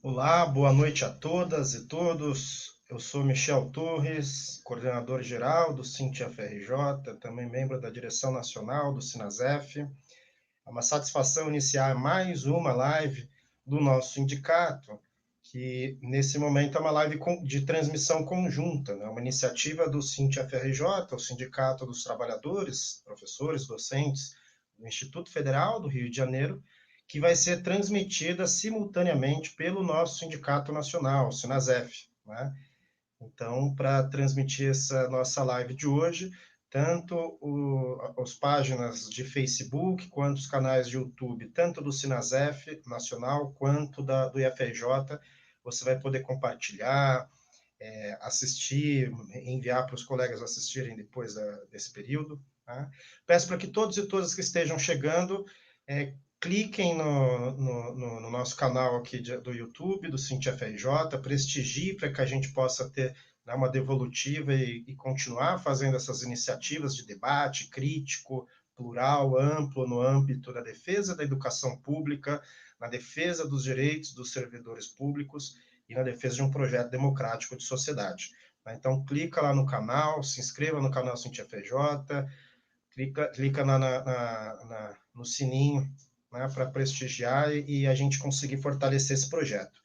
Olá, boa noite a todas e todos. Eu sou Michel Torres, coordenador geral do SINT-FRJ, também membro da direção nacional do SINASEF. É uma satisfação iniciar mais uma live do nosso sindicato, que nesse momento é uma live de transmissão conjunta, né? Uma iniciativa do SINT-FRJ, o Sindicato dos Trabalhadores, Professores, Docentes do Instituto Federal do Rio de Janeiro, que vai ser transmitida simultaneamente pelo nosso Sindicato Nacional, o SINASEF, né? Então, para transmitir essa nossa live de hoje, tanto as páginas de Facebook quanto os canais de YouTube, tanto do Sinasef Nacional quanto do IFRJ, você vai poder compartilhar, assistir, enviar para os colegas assistirem depois desse período. Tá? Peço para que todos e todas que estejam chegando cliquem no nosso canal aqui do YouTube, do SINT-FRJ, prestigiem para que a gente possa ter, né, uma devolutiva e continuar fazendo essas iniciativas de debate crítico, plural, amplo, no âmbito da defesa da educação pública, na defesa dos direitos dos servidores públicos e na defesa de um projeto democrático de sociedade. Então, clica lá no canal, se inscreva no canal SINT-FRJ, clica no sininho, né, para prestigiar e a gente conseguir fortalecer esse projeto.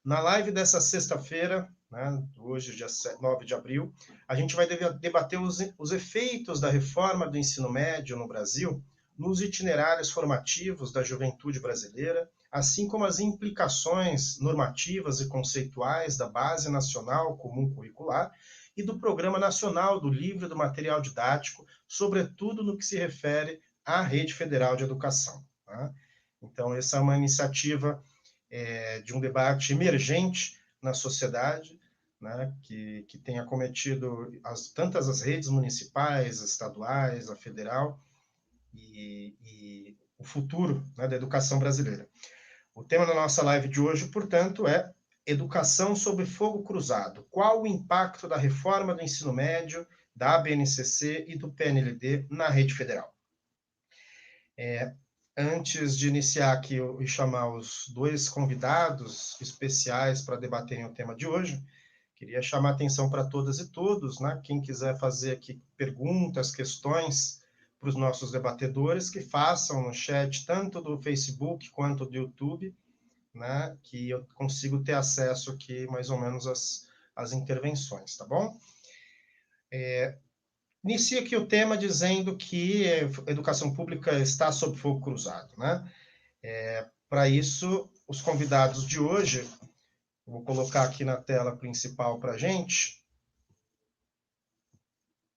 Na live dessa sexta-feira, né, hoje, dia 9 de abril, a gente vai debater os efeitos da reforma do ensino médio no Brasil nos itinerários formativos da juventude brasileira, assim como as implicações normativas e conceituais da Base Nacional Comum Curricular e do Programa Nacional do Livro e do Material Didático, sobretudo no que se refere à Rede Federal de Educação. Tá? Então, essa é uma iniciativa de um debate emergente na sociedade, né, que tem acometido tantas as redes municipais, estaduais, a federal e o futuro, né, da educação brasileira. O tema da nossa live de hoje, portanto, é Educação sob fogo cruzado. Qual o impacto da reforma do ensino médio, da ABNCC e do PNLD na rede federal? Antes de iniciar aqui e chamar os dois convidados especiais para debaterem o tema de hoje, queria chamar a atenção para todas e todos, né? Quem quiser fazer aqui perguntas, questões para os nossos debatedores, que façam no chat, tanto do Facebook quanto do YouTube, né? Que eu consigo ter acesso aqui, mais ou menos, às intervenções, tá bom? Inicia aqui o tema dizendo que a educação pública está sob fogo cruzado, né? Para isso, os convidados de hoje, vou colocar aqui na tela principal para a gente,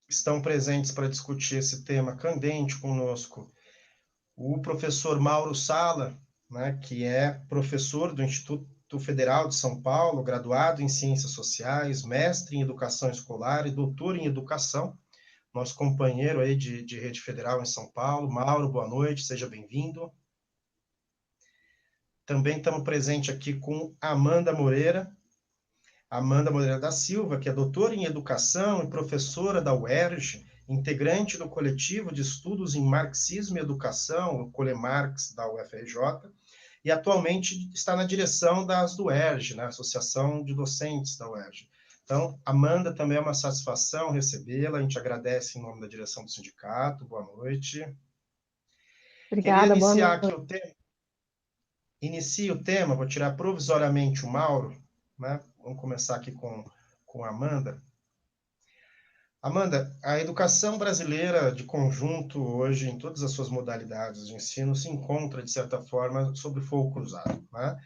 estão presentes para discutir esse tema candente conosco. O professor Mauro Sala, né, que é professor do Instituto Federal de São Paulo, graduado em Ciências Sociais, mestre em Educação Escolar e doutor em Educação, nosso companheiro aí de rede federal em São Paulo. Mauro, boa noite, seja bem-vindo. Também estamos presentes aqui com Amanda Moreira da Silva, que é doutora em Educação e professora da UERJ, integrante do coletivo de estudos em Marxismo e Educação, o Colemarx da UFRJ, e atualmente está na direção das do UERJ, né, Associação de Docentes da UERJ. Então, Amanda, também é uma satisfação recebê-la, a gente agradece em nome da direção do sindicato, boa noite. Queria Obrigada, boa iniciar aqui noite. o tema. Inicio o tema, vou tirar provisoriamente o Mauro, né? Vamos começar aqui com a Amanda. Amanda, a educação brasileira de conjunto hoje, em todas as suas modalidades de ensino, se encontra, de certa forma, sob fogo cruzado. Né?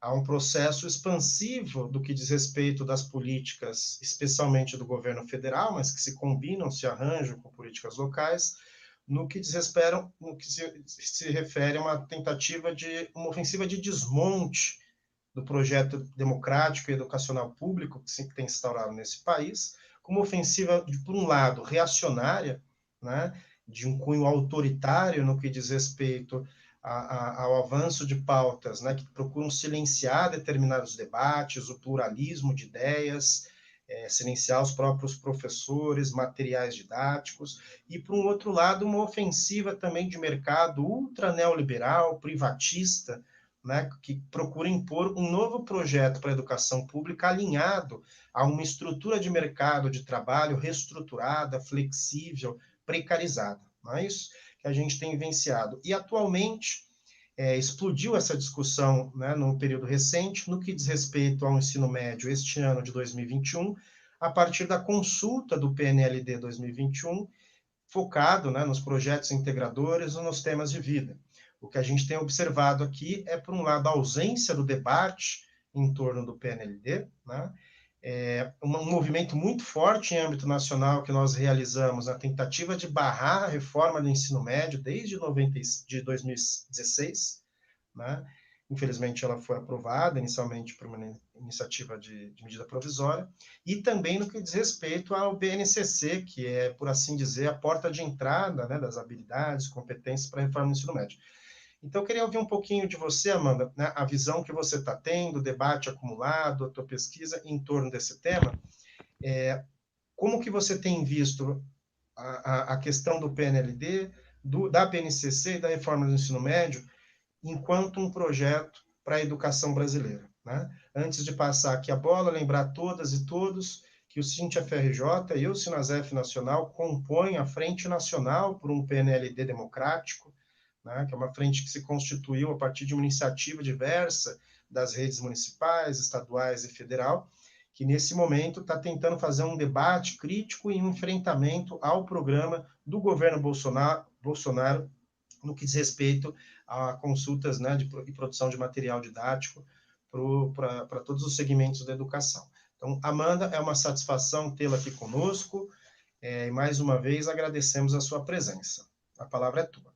Há um processo expansivo do que diz respeito das políticas, especialmente do governo federal, mas que se combinam, se arranjam com políticas locais, no que se refere a uma tentativa de uma ofensiva de desmonte do projeto democrático e educacional público que tem instaurado nesse país, como ofensiva, por um lado, reacionária, né, de um cunho autoritário no que diz respeito ao avanço de pautas, né, que procuram silenciar determinados debates, o pluralismo de ideias, silenciar os próprios professores, materiais didáticos, e, por um outro lado, uma ofensiva também de mercado ultra neoliberal, privatista, né, que procura impor um novo projeto para a educação pública alinhado a uma estrutura de mercado de trabalho reestruturada, flexível, precarizada. Não é isso que a gente tem vivenciado. E, atualmente, explodiu essa discussão, né, no período recente, no que diz respeito ao ensino médio este ano de 2021, a partir da consulta do PNLD 2021, focado, né, nos projetos integradores ou nos temas de vida. O que a gente tem observado aqui é, por um lado, a ausência do debate em torno do PNLD, né? Um movimento muito forte em âmbito nacional que nós realizamos na tentativa de barrar a reforma do ensino médio desde 2016, né? Infelizmente, ela foi aprovada inicialmente por uma iniciativa de medida provisória, e também no que diz respeito ao BNCC, que é, por assim dizer, a porta de entrada, né, das habilidades, competências para a reforma do ensino médio. Então, eu queria ouvir um pouquinho de você, Amanda, né, a visão que você está tendo, o debate acumulado, a tua pesquisa em torno desse tema. Como que você tem visto a questão do PNLD, da BNCC e da reforma do ensino médio enquanto um projeto para a educação brasileira, né? Antes de passar aqui a bola, lembrar todas e todos que o Cintia-FRJ e o Sinasef Nacional compõem a Frente Nacional por um PNLD democrático, né, que é uma frente que se constituiu a partir de uma iniciativa diversa das redes municipais, estaduais e federal, que nesse momento está tentando fazer um debate crítico e um enfrentamento ao programa do governo Bolsonaro no que diz respeito a consultas, né, e produção de material didático para todos os segmentos da educação. Então, Amanda, é uma satisfação tê-la aqui conosco, e mais uma vez agradecemos a sua presença. A palavra é tua.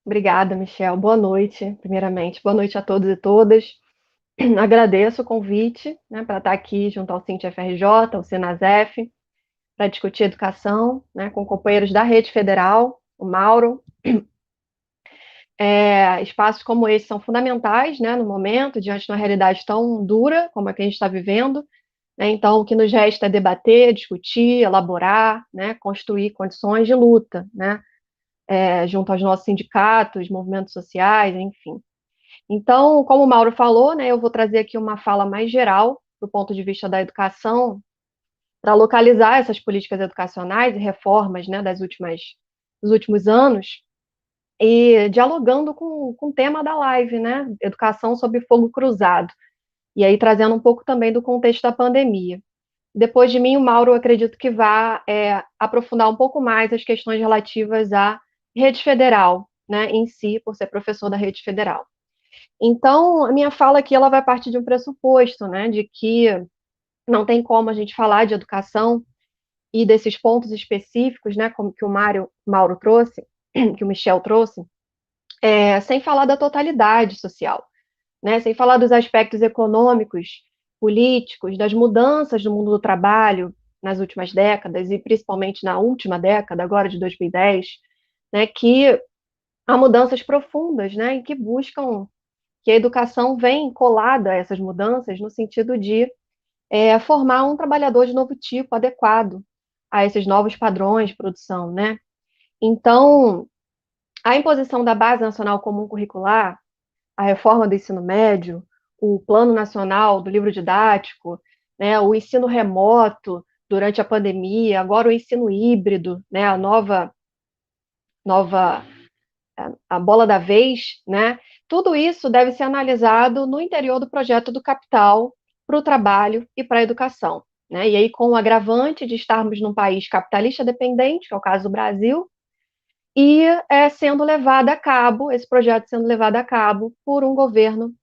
Obrigada, Michel. Boa noite, primeiramente. Boa noite a todos e todas. Agradeço o convite, né, para estar aqui junto ao Cintia-FRJ, ao Sinasef, para discutir educação, né, com companheiros da Rede Federal, o Mauro. Espaços como esse são fundamentais, né, no momento, diante de uma realidade tão dura como a que a gente está vivendo. Né, então, o que nos resta é debater, discutir, elaborar, né, construir condições de luta, né, junto aos nossos sindicatos, movimentos sociais, enfim. Então, como o Mauro falou, né, eu vou trazer aqui uma fala mais geral, do ponto de vista da educação, para localizar essas políticas educacionais e reformas, né, dos últimos anos, e dialogando com o tema da live, né, educação sob fogo cruzado, e aí trazendo um pouco também do contexto da pandemia. Depois de mim, o Mauro, eu acredito que vá aprofundar um pouco mais as questões relativas à rede federal, né, em si, por ser professor da rede federal. Então, a minha fala aqui ela vai partir de um pressuposto, né, de que não tem como a gente falar de educação e desses pontos específicos, né, como que o Mauro trouxe, que o Michel trouxe, sem falar da totalidade social, né, sem falar dos aspectos econômicos, políticos, das mudanças no mundo do trabalho nas últimas décadas e principalmente na última década, agora de 2010, né, que há mudanças profundas, né, e que buscam que a educação vem colada a essas mudanças no sentido de formar um trabalhador de novo tipo, adequado a esses novos padrões de produção, né? Então, a imposição da Base Nacional Comum Curricular, a reforma do ensino médio, o Plano Nacional do Livro Didático, né, o ensino remoto durante a pandemia, agora o ensino híbrido, né, a bola da vez, né? Tudo isso deve ser analisado no interior do projeto do capital para o trabalho e para a educação, né? E aí, com o agravante de estarmos num país capitalista dependente, que é o caso do Brasil, e sendo levado a cabo, esse projeto sendo levado a cabo por um governo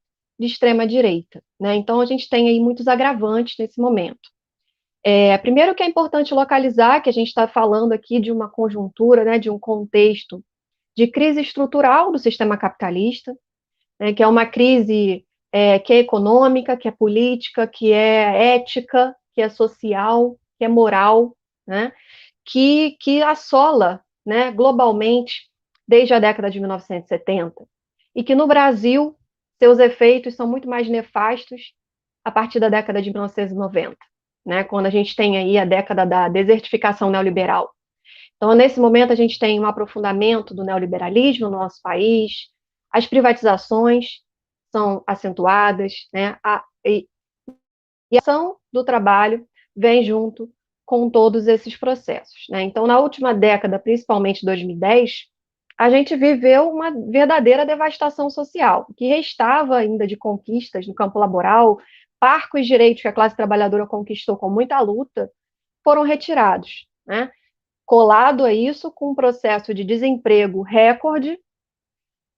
de extrema direita, né? Então, a gente tem aí muitos agravantes nesse momento. Primeiro que é importante localizar que a gente está falando aqui de uma conjuntura, né, de um contexto de crise estrutural do sistema capitalista, né, que é uma crise que é econômica, que é política, que é ética, que é social, que é moral, né, que assola, né, globalmente desde a década de 1970, e que no Brasil seus efeitos são muito mais nefastos a partir da década de 1990, né, quando a gente tem aí a década da desertificação neoliberal. Então, nesse momento, a gente tem um aprofundamento do neoliberalismo no nosso país, As privatizações são acentuadas, né? E a ação do trabalho vem junto com todos esses processos, né? Então, na última década, principalmente 2010, a gente viveu uma verdadeira devastação social, o que restava ainda de conquistas no campo laboral, parcos direitos que a classe trabalhadora conquistou com muita luta, foram retirados, né? Colado a isso com um processo de desemprego recorde,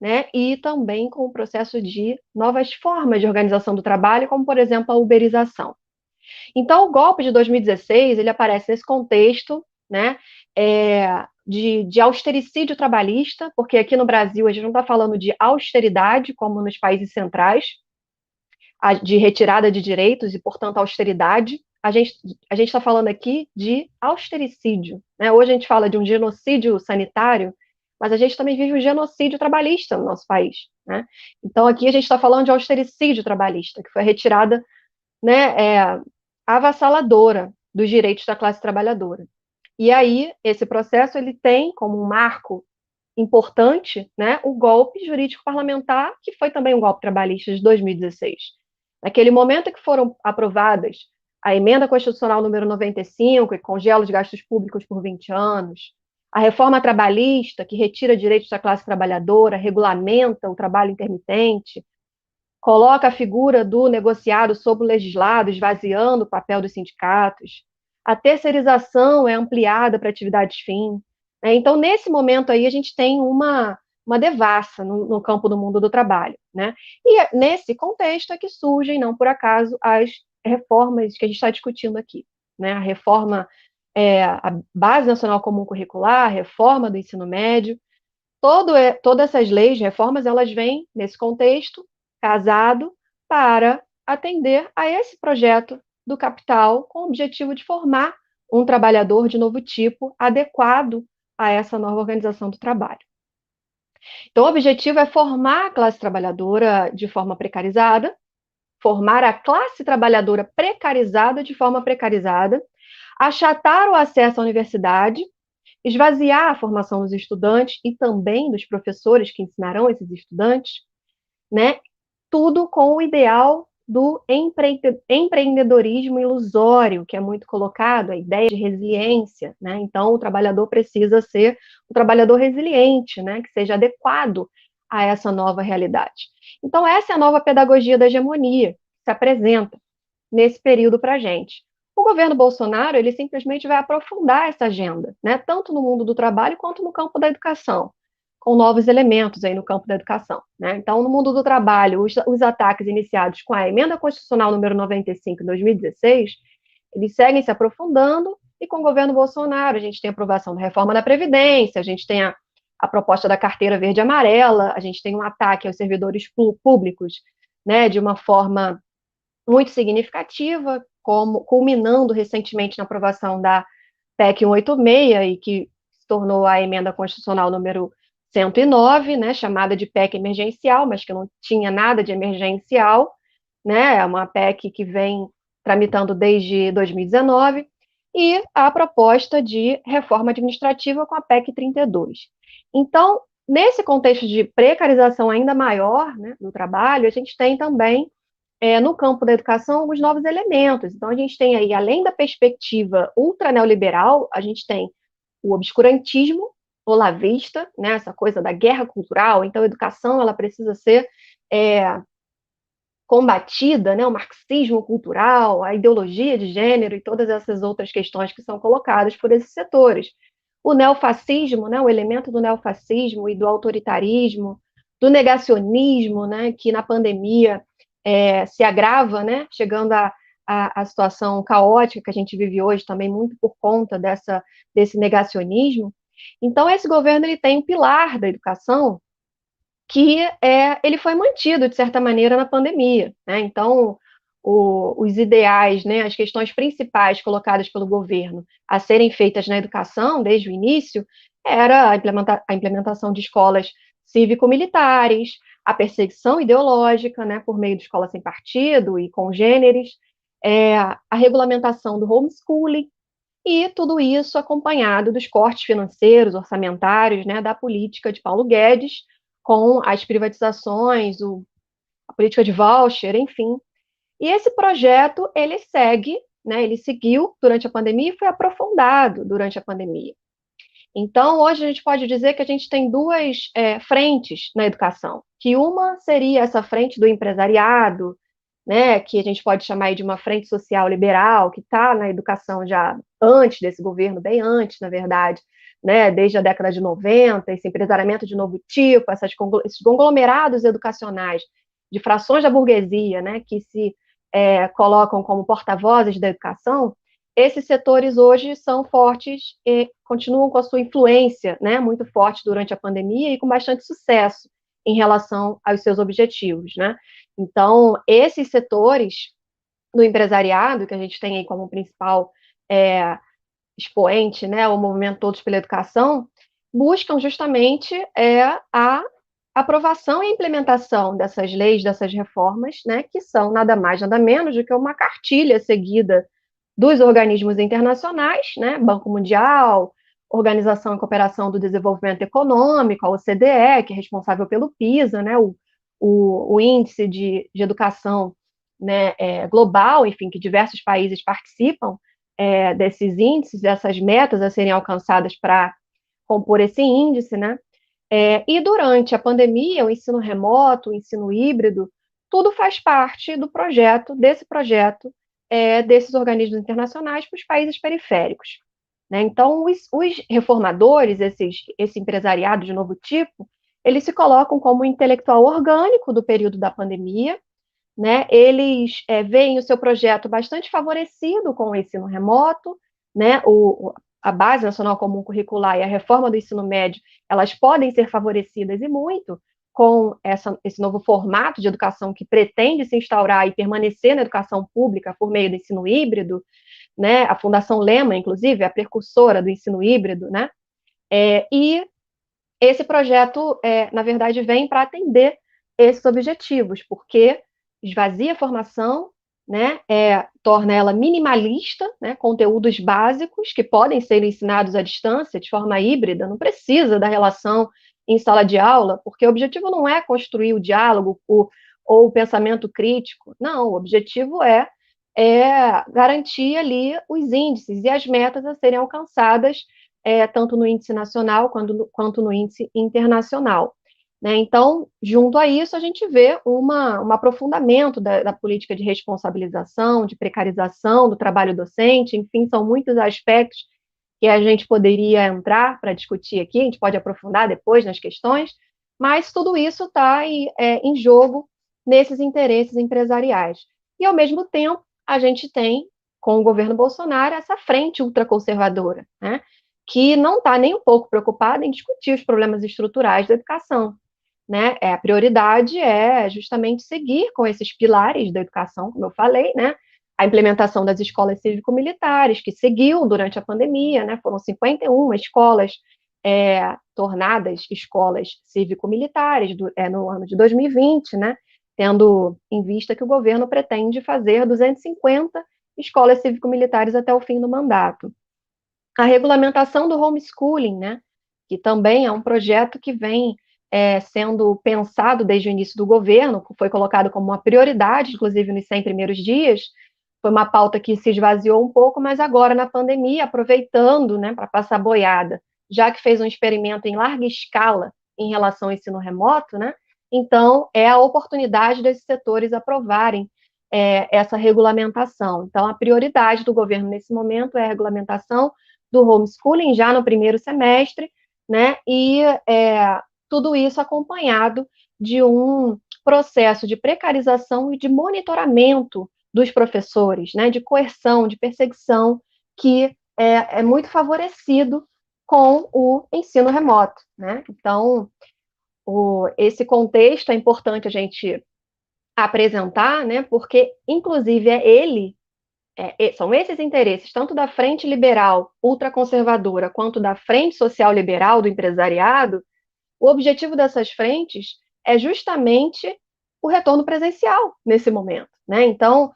né? E também com o processo de novas formas de organização do trabalho, como, por exemplo, a uberização. Então, o golpe de 2016, ele aparece nesse contexto, né, de austericídio trabalhista, porque aqui no Brasil a gente não está falando de austeridade, como nos países centrais, de retirada de direitos e, portanto, austeridade. A gente está falando aqui de austericídio, né? Hoje a gente fala de um genocídio sanitário, mas a gente também vive um genocídio trabalhista no nosso país, né? Então, aqui a gente está falando de austericídio trabalhista, que foi a retirada, né, avassaladora dos direitos da classe trabalhadora. E aí, esse processo ele tem como um marco importante, né, o golpe jurídico parlamentar, que foi também um golpe trabalhista de 2016. Naquele momento que foram aprovadas a emenda constitucional número 95, que congela os gastos públicos por 20 anos, a reforma trabalhista, que retira direitos da classe trabalhadora, regulamenta o trabalho intermitente, coloca a figura do negociado sobre o legislado, esvaziando o papel dos sindicatos. A terceirização é ampliada para atividades fim. Né? Então, nesse momento aí, a gente tem uma devassa no campo do mundo do trabalho. Né? E nesse contexto é que surgem, não por acaso, as reformas que a gente está discutindo aqui. Né? A reforma, a Base Nacional Comum Curricular, a reforma do ensino médio, todas essas leis, reformas, elas vêm nesse contexto, casado, para atender a esse projeto do capital com o objetivo de formar um trabalhador de novo tipo, adequado a essa nova organização do trabalho. Então, o objetivo é formar a classe trabalhadora de forma precarizada, formar a classe trabalhadora precarizada de forma precarizada, achatar o acesso à universidade, esvaziar a formação dos estudantes e também dos professores que ensinarão esses estudantes, né? Tudo com o ideal do empreendedorismo ilusório, que é muito colocado, a ideia de resiliência, né? Então, o trabalhador precisa ser um trabalhador resiliente, né? Que seja adequado a essa nova realidade. Então, essa é a nova pedagogia da hegemonia que se apresenta nesse período para a gente. O governo Bolsonaro, ele simplesmente vai aprofundar essa agenda, né, tanto no mundo do trabalho quanto no campo da educação, com novos elementos aí no campo da educação. Né? Então, no mundo do trabalho, os ataques iniciados com a emenda constitucional número 95 de 2016, eles seguem se aprofundando, e com o governo Bolsonaro, a gente tem a aprovação da reforma da Previdência, a gente tem a proposta da carteira verde e amarela, a gente tem um ataque aos servidores públicos, né, de uma forma muito significativa, como culminando recentemente na aprovação da PEC 186, e que se tornou a emenda constitucional número 109, né, chamada de PEC emergencial, mas que não tinha nada de emergencial, né, é uma PEC que vem tramitando desde 2019, e a proposta de reforma administrativa com a PEC 32. Então, nesse contexto de precarização ainda maior, né, do trabalho, a gente tem também no campo da educação, alguns novos elementos. Então, a gente tem aí, além da perspectiva ultra neoliberal, a gente tem o obscurantismo olavista, né, essa coisa da guerra cultural. Então, a educação ela precisa ser combatida, né, o marxismo cultural, a ideologia de gênero e todas essas outras questões que são colocadas por esses setores. O neofascismo, né, o elemento do neofascismo e do autoritarismo, do negacionismo, né, que na pandemia se agrava, né, chegando à situação caótica que a gente vive hoje, também muito por conta desse negacionismo. Então, esse governo ele tem um pilar da educação que ele foi mantido, de certa maneira, na pandemia. Né? Então, os ideais, né, as questões principais colocadas pelo governo a serem feitas na educação, desde o início, era a implementação de escolas cívico-militares, a perseguição ideológica, né, por meio de escola sem partido e congêneres, a regulamentação do homeschooling, e tudo isso acompanhado dos cortes financeiros, orçamentários, né, da política de Paulo Guedes, com as privatizações, a política de voucher, enfim. E esse projeto, ele segue, né, ele seguiu durante a pandemia e foi aprofundado durante a pandemia. Então, hoje a gente pode dizer que a gente tem duas frentes na educação, que uma seria essa frente do empresariado, né, que a gente pode chamar de uma frente social liberal, que está na educação já antes desse governo, bem antes, na verdade, né, desde a década de 90, esse empresariamento de novo tipo, esses conglomerados educacionais de frações da burguesia, né, que se colocam como porta-vozes da educação, esses setores hoje são fortes e continuam com a sua influência, né, muito forte durante a pandemia e com bastante sucesso em relação aos seus objetivos, né? Então, esses setores do empresariado, que a gente tem aí como principal expoente, né, o movimento Todos pela Educação, buscam justamente a aprovação e implementação dessas leis, dessas reformas, né, que são nada mais, nada menos do que uma cartilha seguida dos organismos internacionais, né, Banco Mundial, Organização e Cooperação do Desenvolvimento Econômico, a OCDE, que é responsável pelo PISA, né, o índice de educação, né, global, enfim, que diversos países participam desses índices, dessas metas a serem alcançadas para compor esse índice, né? E durante a pandemia, o ensino remoto, o ensino híbrido, tudo faz parte do projeto, desses organismos internacionais para os países periféricos. Né? Então, os reformadores, esse empresariado de novo tipo, eles se colocam como intelectual orgânico do período da pandemia, né? Eles veem o seu projeto bastante favorecido com o ensino remoto, né? A Base Nacional Comum Curricular e a reforma do ensino médio, elas podem ser favorecidas e muito com esse novo formato de educação que pretende se instaurar e permanecer na educação pública por meio do ensino híbrido, né? A Fundação Lema, inclusive, é a precursora do ensino híbrido, né? E esse projeto, na verdade, vem para atender esses objetivos, porque esvazia a formação, né, torna ela minimalista, né, conteúdos básicos que podem ser ensinados à distância de forma híbrida, não precisa da relação em sala de aula, porque o objetivo não é construir o diálogo ou o pensamento crítico, não, o objetivo garantir ali os índices e as metas a serem alcançadas, tanto no índice nacional quanto no índice internacional. Né? Então, junto a isso, a gente vê um aprofundamento da política de responsabilização, de precarização do trabalho docente, enfim, são muitos aspectos que a gente poderia entrar para discutir aqui, a gente pode aprofundar depois nas questões, mas tudo isso está em jogo nesses interesses empresariais. E, ao mesmo tempo, a gente tem, com o governo Bolsonaro, essa frente ultraconservadora, né, que não está nem um pouco preocupada em discutir os problemas estruturais da educação. Né? A prioridade é justamente seguir com esses pilares da educação, como eu falei, né? A implementação das escolas cívico-militares, que seguiu durante a pandemia, né? Foram 51 escolas tornadas escolas cívico-militares no ano de 2020, né? Tendo em vista que o governo pretende fazer 250 escolas cívico-militares até o fim do mandato. A regulamentação do homeschooling, né? Que também é um projeto que vem sendo pensado desde o início do governo, foi colocado como uma prioridade, inclusive nos 100 primeiros dias, foi uma pauta que se esvaziou um pouco, mas agora na pandemia, aproveitando, né, para passar boiada, já que fez um experimento em larga escala em relação ao ensino remoto, né, então é a oportunidade desses setores aprovarem essa regulamentação. Então, a prioridade do governo nesse momento é a regulamentação do homeschooling já no primeiro semestre, né, e tudo isso acompanhado de um processo de precarização e de monitoramento dos professores, né, de coerção, de perseguição, que é muito favorecido com o ensino remoto. Né? Então, esse contexto é importante a gente apresentar, né, porque, inclusive, são esses interesses, tanto da frente liberal ultraconservadora, quanto da frente social liberal do empresariado. O objetivo dessas frentes é justamente o retorno presencial nesse momento, né? Então,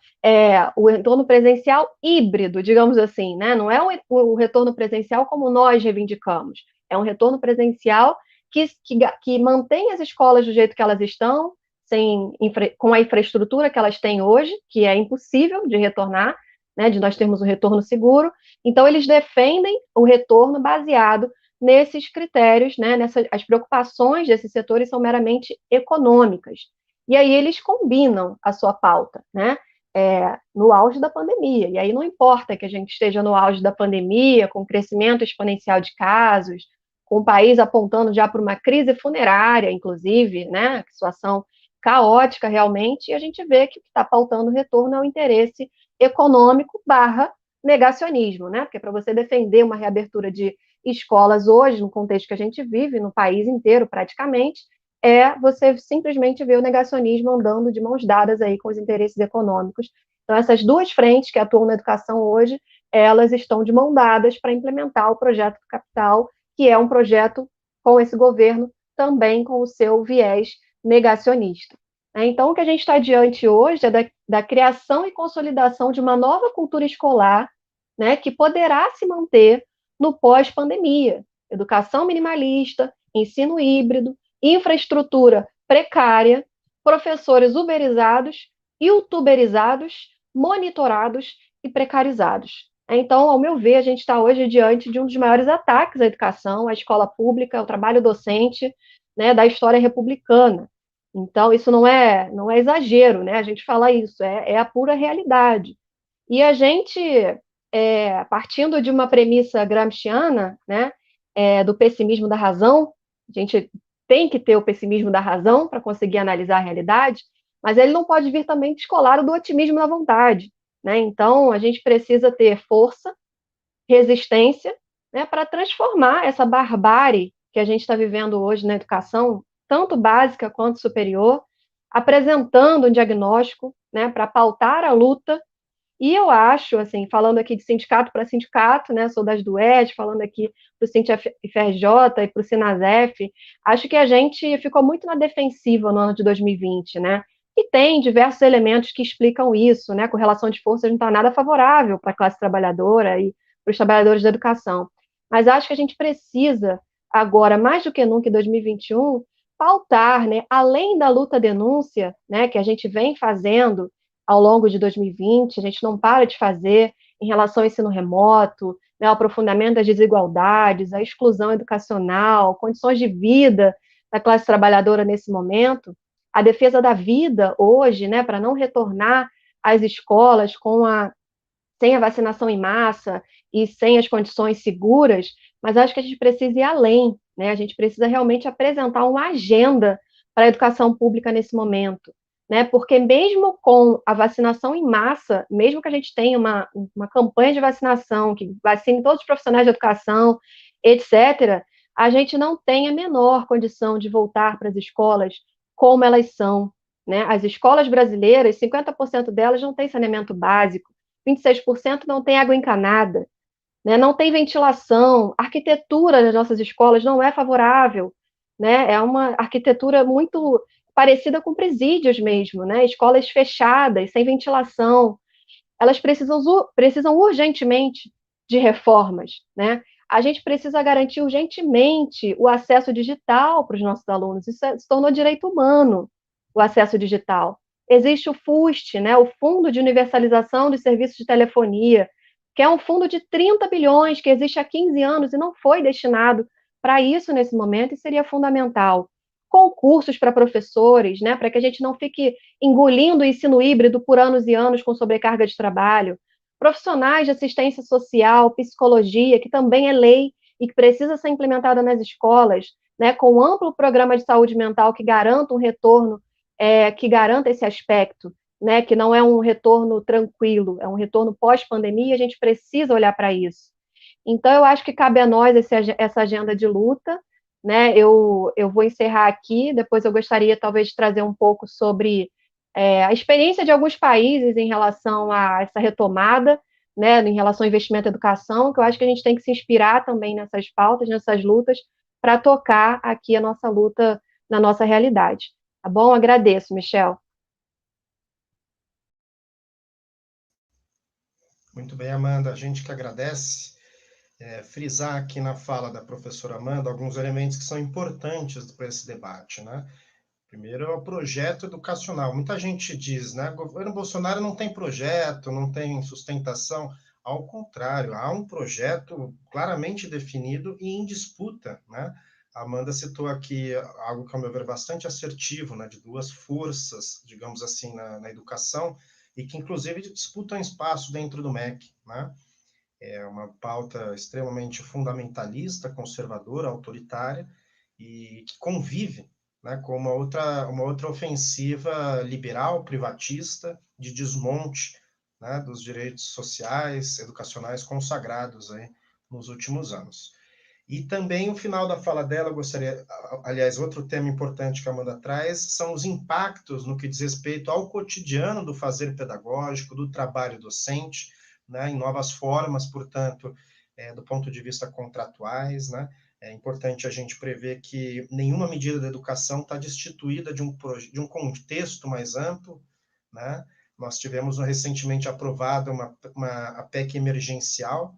o retorno presencial híbrido, digamos assim, né? Não é o retorno presencial como nós reivindicamos, é um retorno presencial que mantém as escolas do jeito que elas estão, com a infraestrutura que elas têm hoje, que é impossível de retornar, né, de nós termos um retorno seguro. Então, eles defendem o retorno baseado nesses critérios, né, as preocupações desses setores são meramente econômicas. E aí eles combinam a sua pauta, né, no auge da pandemia. E aí não importa que a gente esteja no auge da pandemia, com crescimento exponencial de casos, com o país apontando já para uma crise funerária, inclusive, né, situação caótica realmente, e a gente vê que o que está pautando o retorno é o interesse econômico barra negacionismo, né? Porque para você defender uma reabertura de escolas hoje, no contexto que a gente vive, no país inteiro praticamente, você simplesmente ver o negacionismo andando de mãos dadas aí com os interesses econômicos. Então, essas duas frentes que atuam na educação hoje, elas estão de mão dadas para implementar o projeto do capital, que é um projeto com esse governo também com o seu viés negacionista. Então, o que a gente está diante hoje é da criação e consolidação de uma nova cultura escolar, né, que poderá se manter no pós-pandemia. Educação minimalista, ensino híbrido, infraestrutura precária, professores uberizados, youtuberizados, monitorados e precarizados. Então, ao meu ver, a gente está hoje diante de um dos maiores ataques à educação, à escola pública, ao trabalho docente, né, da história republicana. Então, isso não é exagero, né? A gente fala isso, é a pura realidade. E a gente, partindo de uma premissa gramsciana, né, do pessimismo da razão, a gente tem que ter o pessimismo da razão para conseguir analisar a realidade, mas ele não pode vir também descolado do otimismo da vontade, né? Então, a gente precisa ter força, resistência, né, para transformar essa barbárie que a gente está vivendo hoje na educação, tanto básica quanto superior, apresentando um diagnóstico, né, para pautar a luta. E eu acho, assim, falando aqui de sindicato para sindicato, né, sou das DUES, falando aqui para o SINT-FRJ e para o SINASEF, acho que a gente ficou muito na defensiva no ano de 2020, né, e tem diversos elementos que explicam isso, né, correlação de forças não está nada favorável para a classe trabalhadora e para os trabalhadores da educação. Mas acho que a gente precisa, agora, mais do que nunca, em 2021, pautar, né, além da luta-denúncia, né, que a gente vem fazendo ao longo de 2020, a gente não para de fazer em relação ao ensino remoto, né, o aprofundamento das desigualdades, a exclusão educacional, condições de vida da classe trabalhadora nesse momento, a defesa da vida hoje, né, para não retornar às escolas sem a vacinação em massa e sem as condições seguras, mas acho que a gente precisa ir além, né? A gente precisa realmente apresentar uma agenda para a educação pública nesse momento, né? Porque mesmo com a vacinação em massa, mesmo que a gente tenha uma campanha de vacinação, que vacine todos os profissionais de educação, etc., a gente não tem a menor condição de voltar para as escolas como elas são, né? As escolas brasileiras, 50% delas não têm saneamento básico, 26% não tem água encanada, né? Não tem ventilação, a arquitetura das nossas escolas não é favorável, né? É uma arquitetura muito parecida com presídios mesmo, né? Escolas fechadas, sem ventilação, elas precisam urgentemente de reformas, né? A gente precisa garantir urgentemente o acesso digital para os nossos alunos. Isso se tornou direito humano, o acesso digital. Existe o FUST, né, o Fundo de Universalização dos Serviços de Telefonia, que é um fundo de 30 bilhões que existe há 15 anos e não foi destinado para isso nesse momento e seria fundamental. Concursos para professores, né, para que a gente não fique engolindo o ensino híbrido por anos e anos com sobrecarga de trabalho. Profissionais de assistência social, psicologia, que também é lei e que precisa ser implementada nas escolas, né, com um amplo programa de saúde mental que garanta um retorno, que garanta esse aspecto, né, que não é um retorno tranquilo, é um retorno pós-pandemia, a gente precisa olhar para isso. Então, eu acho que cabe a nós essa agenda de luta, né? Eu vou encerrar aqui, depois eu gostaria talvez de trazer um pouco sobre a experiência de alguns países em relação a essa retomada, né, em relação ao investimento em educação, que eu acho que a gente tem que se inspirar também nessas pautas, nessas lutas, para tocar aqui a nossa luta na nossa realidade. Tá bom? Agradeço, Michel. Muito bem, Amanda, a gente que agradece. frisar aqui na fala da professora Amanda alguns elementos que são importantes para esse debate, né? Primeiro é o projeto educacional. Muita gente diz, né, o governo Bolsonaro não tem projeto, não tem sustentação. Ao contrário, há um projeto claramente definido e em disputa, né? A Amanda citou aqui algo que, ao meu ver, bastante assertivo, né, de duas forças, digamos assim, na educação, e que, inclusive, disputam espaço dentro do MEC, né? É uma pauta extremamente fundamentalista, conservadora, autoritária, e que convive, né, com uma outra ofensiva liberal, privatista, de desmonte, né, dos direitos sociais, educacionais consagrados aí nos últimos anos. E também, o final da fala dela, eu gostaria, aliás, outro tema importante que a Amanda traz, são os impactos no que diz respeito ao cotidiano do fazer pedagógico, do trabalho docente, né, em novas formas, portanto, do ponto de vista contratuais, né. É importante a gente prever que nenhuma medida da educação está destituída de um contexto mais amplo, né. Nós tivemos recentemente aprovada a PEC emergencial,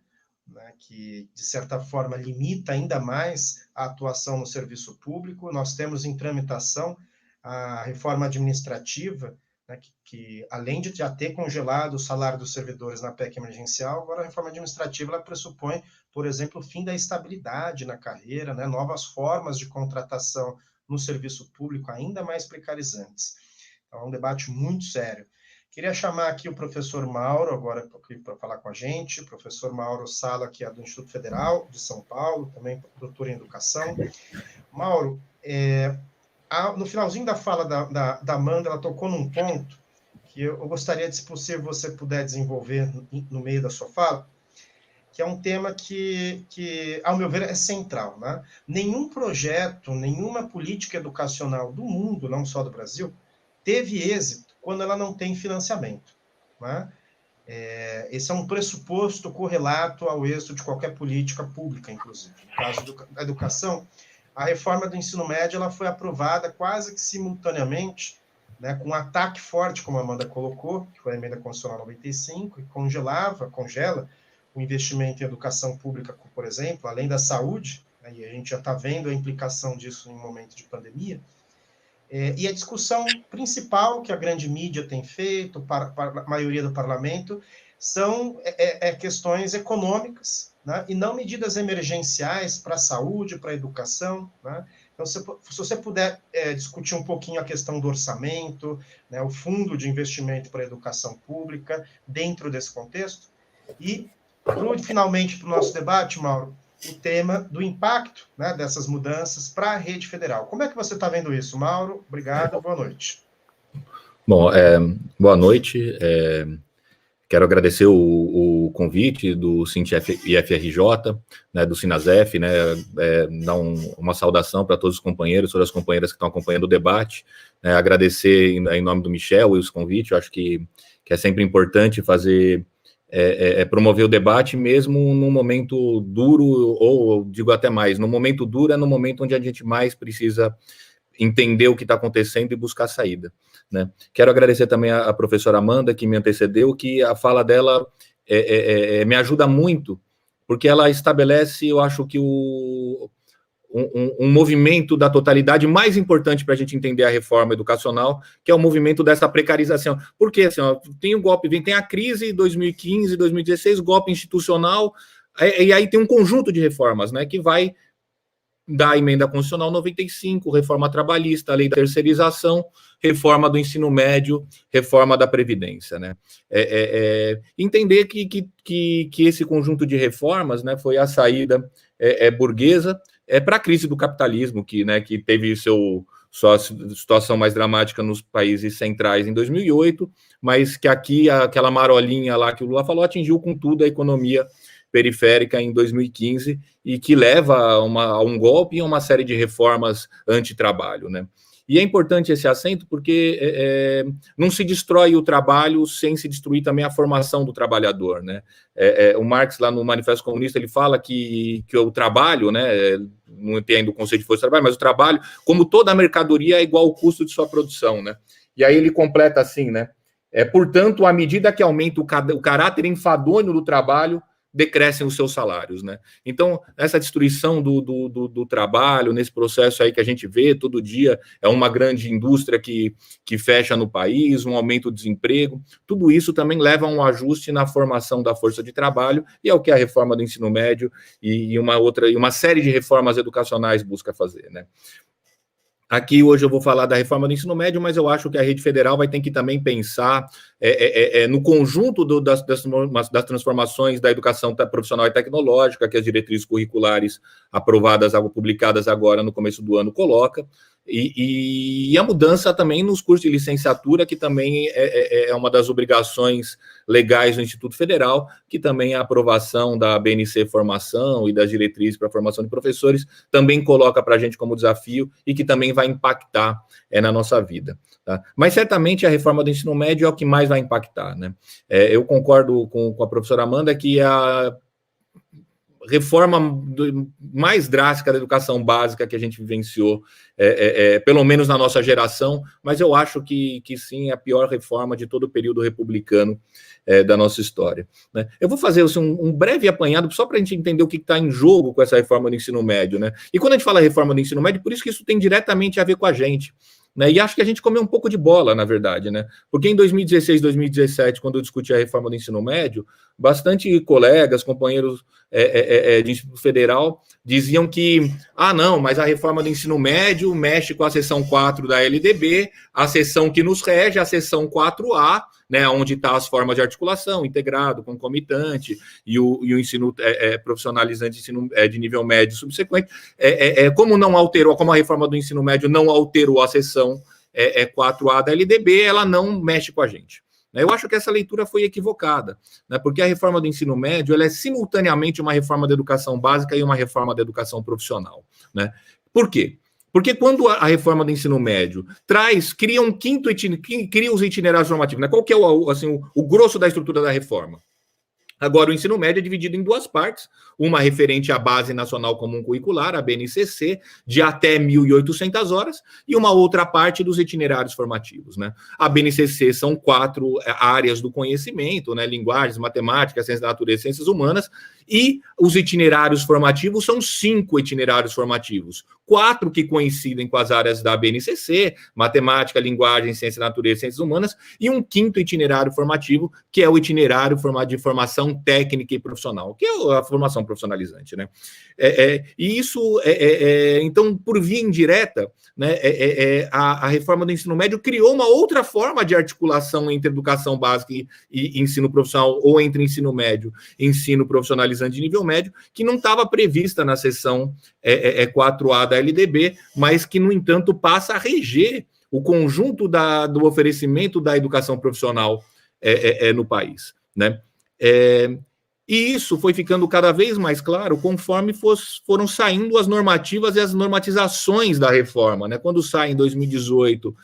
né, que, de certa forma, limita ainda mais a atuação no serviço público. Nós temos em tramitação a reforma administrativa, né, que, além de já ter congelado o salário dos servidores na PEC emergencial, agora a reforma administrativa ela pressupõe, por exemplo, o fim da estabilidade na carreira, né, novas formas de contratação no serviço público ainda mais precarizantes. Então, é um debate muito sério. Queria chamar aqui o professor Mauro, agora para falar com a gente, o professor Mauro Sala, que é do Instituto Federal de São Paulo, também doutor em educação. Mauro, no finalzinho da fala da Amanda, ela tocou num ponto que eu gostaria de, se possível, você puder desenvolver no meio da sua fala, que é um tema que, ao meu ver, é central, né? Nenhum projeto, nenhuma política educacional do mundo, não só do Brasil, teve êxito quando ela não tem financiamento, né? Esse é um pressuposto correlato ao êxito de qualquer política pública, inclusive. No caso da educação, a reforma do ensino médio ela foi aprovada quase que simultaneamente, né, com um ataque forte, como a Amanda colocou, que foi a emenda constitucional 95, que congela o investimento em educação pública, por exemplo, além da saúde, né, e a gente já está vendo a implicação disso em um momento de pandemia. E a discussão principal que a grande mídia tem feito, para a maioria do parlamento, são questões econômicas, né? E não medidas emergenciais para a saúde, para a educação, né? Então, se você puder discutir um pouquinho a questão do orçamento, né, o fundo de investimento para a educação pública, dentro desse contexto. E, finalmente, para o nosso debate, Mauro, o tema do impacto, né, dessas mudanças para a rede federal. Como é que você está vendo isso, Mauro? Obrigado, boa noite. Bom, boa noite. Quero agradecer o convite do SINT-IFRJ, né, do SINASEF, né, dar uma saudação para todos os companheiros, todas as companheiras que estão acompanhando o debate, né, agradecer em nome do Michel e os convites. Eu acho que é sempre importante fazer... promover o debate mesmo num momento duro, ou digo até mais, no momento duro é no momento onde a gente mais precisa entender o que está acontecendo e buscar saída, né? Quero agradecer também a professora Amanda, que me antecedeu, que a fala dela me ajuda muito, porque ela estabelece, eu acho que um movimento da totalidade mais importante para a gente entender a reforma educacional, que é o movimento dessa precarização. Porque assim, tem o golpe, tem a crise 2015, 2016, golpe institucional, e aí tem um conjunto de reformas, né, que vai da emenda constitucional 95, reforma trabalhista, lei da terceirização, reforma do ensino médio, reforma da Previdência, né? Entender que esse conjunto de reformas, né, foi a saída burguesa para a crise do capitalismo, que teve sua situação mais dramática nos países centrais em 2008, mas que aqui, aquela marolinha lá que o Lula falou, atingiu com tudo a economia periférica em 2015 e que leva a um golpe e a uma série de reformas anti-trabalho, né? E é importante esse acento porque não se destrói o trabalho sem se destruir também a formação do trabalhador, né? O Marx, lá no Manifesto Comunista, ele fala que o trabalho, né, não entendo o conceito de força de trabalho, mas o trabalho, como toda a mercadoria, é igual ao custo de sua produção, né? E aí ele completa assim, né? Portanto, à medida que aumenta o caráter enfadonho do trabalho, decrescem os seus salários, né? Então, essa destruição do trabalho, nesse processo aí que a gente vê todo dia, é uma grande indústria que fecha no país, um aumento do desemprego, tudo isso também leva a um ajuste na formação da força de trabalho, e é o que a reforma do ensino médio e uma série de reformas educacionais busca fazer, né? Aqui hoje eu vou falar da reforma do ensino médio, mas eu acho que a rede federal vai ter que também pensar no conjunto das transformações da educação profissional e tecnológica, que as diretrizes curriculares aprovadas, publicadas agora no começo do ano, coloca, e a mudança também nos cursos de licenciatura, que também é uma das obrigações legais do Instituto Federal, que também a aprovação da BNC Formação e das diretrizes para a formação de professores também coloca para a gente como desafio e que também vai impactar na nossa vida. Tá? Mas certamente a reforma do ensino médio é o que mais vai impactar, né? Eu concordo com a professora Amanda que a reforma mais drástica da educação básica que a gente vivenciou, pelo menos na nossa geração, mas eu acho que sim, é a pior reforma de todo o período republicano da nossa história, né? Eu vou fazer assim, um breve apanhado só para a gente entender o que está em jogo com essa reforma do ensino médio, né? E quando a gente fala reforma do ensino médio, por isso que isso tem diretamente a ver com a gente, né? E acho que a gente comeu um pouco de bola, na verdade, né? Porque em 2016, 2017, quando eu discuti a reforma do ensino médio, bastante colegas, companheiros de Instituto Federal diziam que, não, mas a reforma do ensino médio mexe com a seção 4 da LDB, a seção que nos rege, a seção 4A, né, onde está as formas de articulação, integrado, concomitante, e o ensino profissionalizante, ensino de nível médio subsequente, como não alterou, como a reforma do ensino médio não alterou a seção 4A da LDB, ela não mexe com a gente. Eu acho que essa leitura foi equivocada, né, porque a reforma do ensino médio ela é simultaneamente uma reforma da educação básica e uma reforma da educação profissional, né? Por quê? Porque quando a reforma do ensino médio cria um quinto cria os itinerários formativos, né? Qual que é o grosso da estrutura da reforma? Agora, o ensino médio é dividido em duas partes, uma referente à Base Nacional Comum Curricular, a BNCC, de até 1.800 horas, e uma outra parte dos itinerários formativos, né? A BNCC são 4 áreas do conhecimento, né? Linguagens, matemática, ciências da natureza, ciências humanas, e os itinerários formativos são 5 itinerários formativos, 4 que coincidem com as áreas da BNCC, matemática, linguagem, ciências da natureza, ciências humanas, e um 5º itinerário formativo, que é o itinerário de formação técnica e profissional, que é a formação profissionalizante, né? E isso, então, por via indireta, né, a reforma do ensino médio criou uma outra forma de articulação entre educação básica e ensino profissional, ou entre ensino médio e ensino profissionalizante de nível médio, que não estava prevista na seção 4A da LDB, mas que, no entanto, passa a reger o conjunto do oferecimento da educação profissional no país, né? E isso foi ficando cada vez mais claro conforme foram saindo as normativas e as normatizações da reforma, né? Quando sai em 2018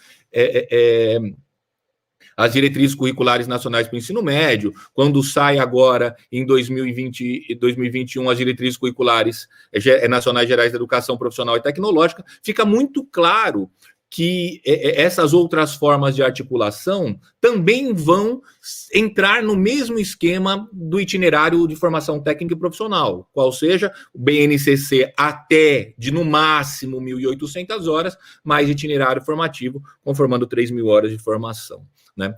as diretrizes curriculares nacionais para o ensino médio, quando sai agora em 2020 e 2021 as diretrizes curriculares nacionais gerais da educação profissional e tecnológica, fica muito claro que essas outras formas de articulação também vão entrar no mesmo esquema do itinerário de formação técnica e profissional, qual seja o BNCC até, no máximo, 1.800 horas, mais itinerário formativo, conformando 3.000 horas de formação, né?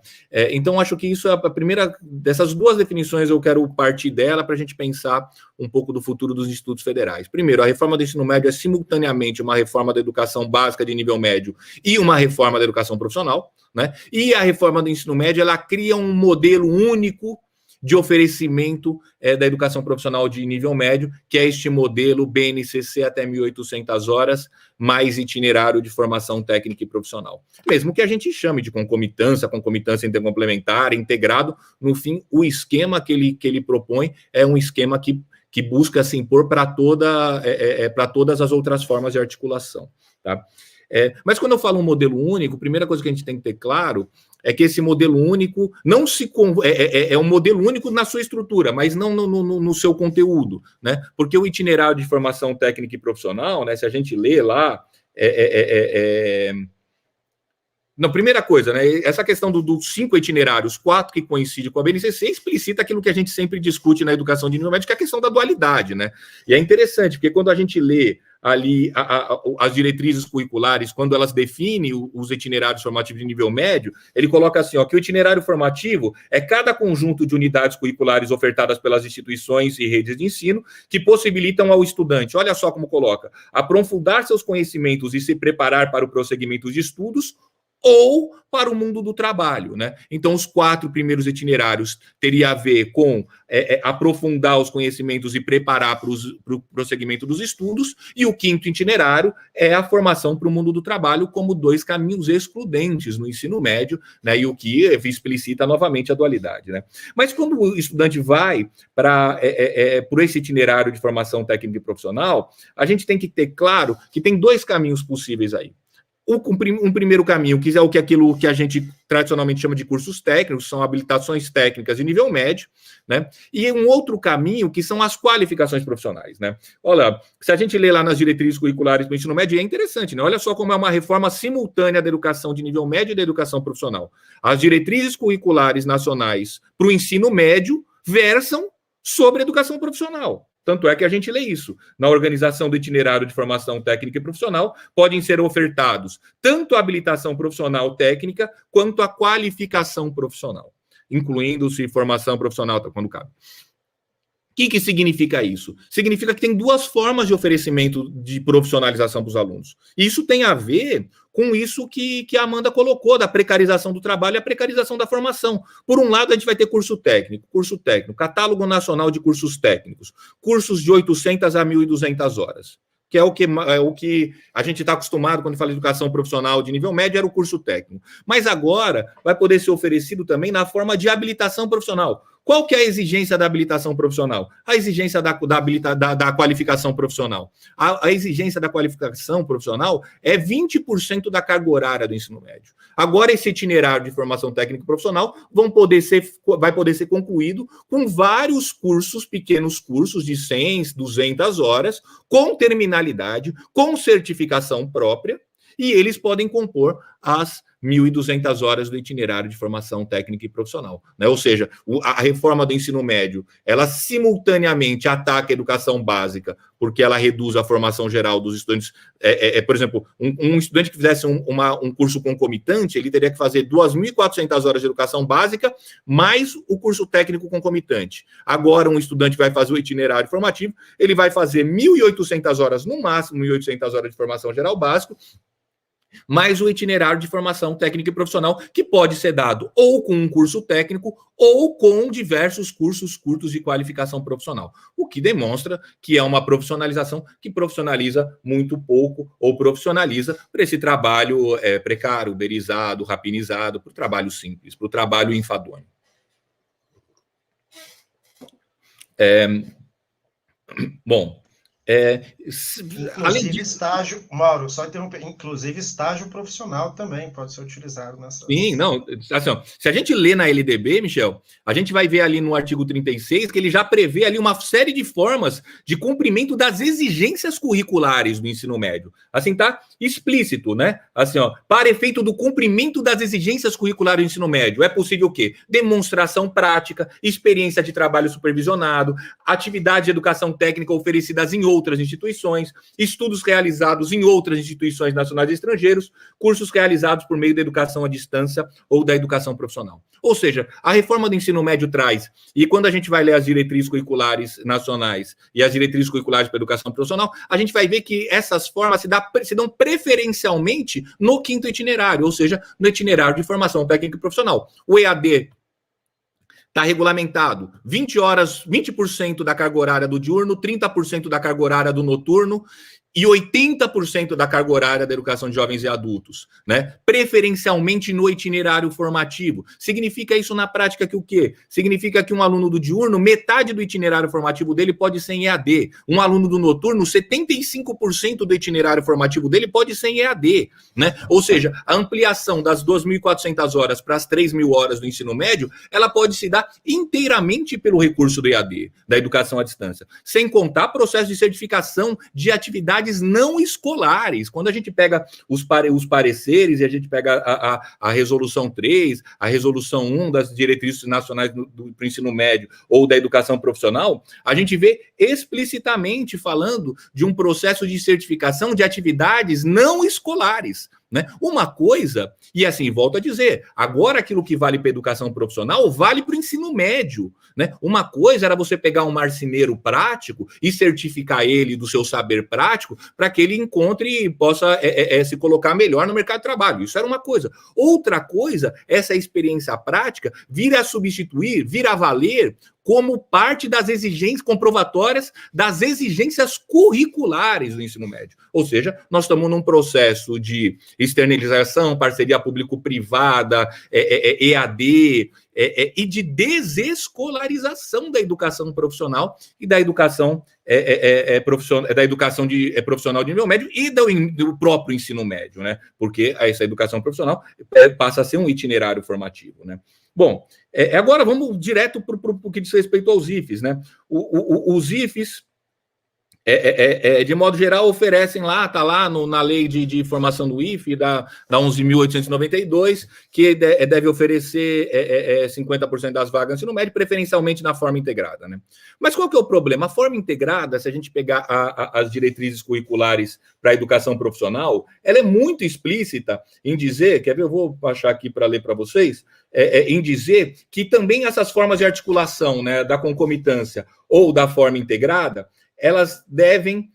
Então, acho que isso é a primeira dessas duas definições, eu quero partir dela para a gente pensar um pouco do futuro dos institutos federais. Primeiro, a reforma do ensino médio é simultaneamente uma reforma da educação básica de nível médio e uma reforma da educação profissional, né? E a reforma do ensino médio, ela cria um modelo único de oferecimento da educação profissional de nível médio, que é este modelo BNCC até 1.800 horas, mais itinerário de formação técnica e profissional. Mesmo que a gente chame de concomitância intercomplementar, integrado, no fim, o esquema que ele propõe é um esquema que busca se impor para todas as outras formas de articulação, tá? Mas quando eu falo um modelo único, a primeira coisa que a gente tem que ter claro é que esse modelo único não é um modelo único na sua estrutura, mas não no seu conteúdo, né? Porque o itinerário de formação técnica e profissional, né, se a gente lê lá, Não, primeira coisa, né? Essa questão dos 5 itinerários, 4 que coincidem com a BNCC, explicita aquilo que a gente sempre discute na educação de nível médio, que é a questão da dualidade, né? E é interessante, porque quando a gente lê ali as diretrizes curriculares, quando elas definem os itinerários formativos de nível médio, ele coloca assim, ó, que o itinerário formativo é cada conjunto de unidades curriculares ofertadas pelas instituições e redes de ensino que possibilitam ao estudante, olha só como coloca, aprofundar seus conhecimentos e se preparar para o prosseguimento de estudos ou para o mundo do trabalho, né? Então, os 4 primeiros itinerários teria a ver com aprofundar os conhecimentos e preparar para o prosseguimento dos estudos, e o 5º itinerário é a formação para o mundo do trabalho como 2 caminhos excludentes no ensino médio, né? E o que explicita novamente a dualidade, né? Mas quando o estudante vai por esse itinerário de formação técnica e profissional, a gente tem que ter claro que tem 2 caminhos possíveis aí. Um primeiro caminho, que é aquilo que a gente tradicionalmente chama de cursos técnicos, são habilitações técnicas de nível médio, né? E um outro caminho, que são as qualificações profissionais, né? Olha, se a gente lê lá nas diretrizes curriculares do ensino médio, é interessante, né? Olha só como é uma reforma simultânea da educação de nível médio e da educação profissional. As diretrizes curriculares nacionais para o ensino médio versam sobre educação profissional. Tanto é que a gente lê isso. Na organização do itinerário de formação técnica e profissional, podem ser ofertados tanto a habilitação profissional técnica, quanto a qualificação profissional, incluindo-se formação profissional, quando cabe. O que significa isso? Significa que tem 2 formas de oferecimento de profissionalização para os alunos. Isso tem a ver com isso que a Amanda colocou, da precarização do trabalho e a precarização da formação. Por um lado, a gente vai ter curso técnico, catálogo nacional de cursos técnicos, cursos de 800 a 1.200 horas, que é o que a gente está acostumado quando fala de educação profissional de nível médio, era o curso técnico. Mas agora vai poder ser oferecido também na forma de habilitação profissional. Qual que é a exigência da habilitação profissional? A exigência da qualificação profissional. A exigência da qualificação profissional é 20% da carga horária do ensino médio. Agora, esse itinerário de formação técnica e profissional vai poder ser concluído com vários cursos, pequenos cursos de 100, 200 horas, com terminalidade, com certificação própria, e eles podem compor as 1.200 horas do itinerário de formação técnica e profissional, né? Ou seja, a reforma do ensino médio, ela simultaneamente ataca a educação básica, porque ela reduz a formação geral dos estudantes. Por exemplo, um estudante que fizesse um curso concomitante, ele teria que fazer 2.400 horas de educação básica, mais o curso técnico concomitante. Agora, um estudante vai fazer o itinerário formativo, ele vai fazer 1.800 horas, no máximo 1.800 horas de formação geral básico, mais o itinerário de formação técnica e profissional, que pode ser dado ou com um curso técnico ou com diversos cursos curtos de qualificação profissional, o que demonstra que é uma profissionalização que profissionaliza muito pouco ou profissionaliza para esse trabalho precário, uberizado, rapinizado, para o trabalho simples, para o trabalho enfadonho. Bom, inclusive estágio, Mauro, só interromper, inclusive estágio profissional também pode ser utilizado nessa. Sim, não, assim, ó, se a gente lê na LDB, Michel, a gente vai ver ali no artigo 36 que ele já prevê ali uma série de formas de cumprimento das exigências curriculares do ensino médio. Assim, tá explícito, né? Assim, ó, para efeito do cumprimento das exigências curriculares do ensino médio, é possível o quê? Demonstração prática, experiência de trabalho supervisionado, atividade de educação técnica oferecidas em outras instituições, estudos realizados em outras instituições nacionais e estrangeiros, cursos realizados por meio da educação à distância ou da educação profissional. Ou seja, a reforma do ensino médio traz, e quando a gente vai ler as diretrizes curriculares nacionais e as diretrizes curriculares para a educação profissional, a gente vai ver que essas formas se dão preferencialmente no 5º itinerário, ou seja, no itinerário de formação técnica e profissional. O EAD está regulamentado 20% da carga horária do diurno, 30% da carga horária do noturno e 80% da carga horária da educação de jovens e adultos, né? Preferencialmente no itinerário formativo. Significa isso na prática que o quê? Significa que um aluno do diurno, metade do itinerário formativo dele pode ser em EAD. Um aluno do noturno, 75% do itinerário formativo dele pode ser em EAD, né? Ou seja, a ampliação das 2.400 horas para as 3.000 horas do ensino médio, ela pode se dar inteiramente pelo recurso do EAD, da educação à distância, sem contar processo de certificação de atividades atividades não escolares. Quando a gente pega os pareceres e a gente pega a Resolução 3, a Resolução 1 das Diretrizes Nacionais do Ensino Médio ou da Educação Profissional, a gente vê explicitamente falando de um processo de certificação de atividades não escolares. Né? Uma coisa, e assim, volto a dizer, agora aquilo que vale para a educação profissional vale para o ensino médio. Né? Uma coisa era você pegar um marceneiro prático e certificar ele do seu saber prático para que ele encontre e possa se colocar melhor no mercado de trabalho. Isso era uma coisa. Outra coisa, essa experiência prática vir a substituir, vir a valer como parte das exigências comprovatórias das exigências curriculares do ensino médio. Ou seja, nós estamos num processo de externalização, parceria público-privada, EAD, e de desescolarização da educação profissional e da educação profissional de nível médio e do próprio ensino médio, né? Porque essa educação profissional passa a ser um itinerário formativo, né? Bom, agora vamos direto para o que diz respeito aos IFES, né? Os IFES, de modo geral, oferecem lá, está lá na lei de formação do IFE, da 11.892, que deve oferecer 50% das vagas no ensino médio, preferencialmente na forma integrada, né? Mas qual que é o problema? A forma integrada, se a gente pegar as diretrizes curriculares para a educação profissional, ela é muito explícita em dizer, quer ver, eu vou baixar aqui para ler para vocês, em dizer que também essas formas de articulação, né, da concomitância ou da forma integrada, elas devem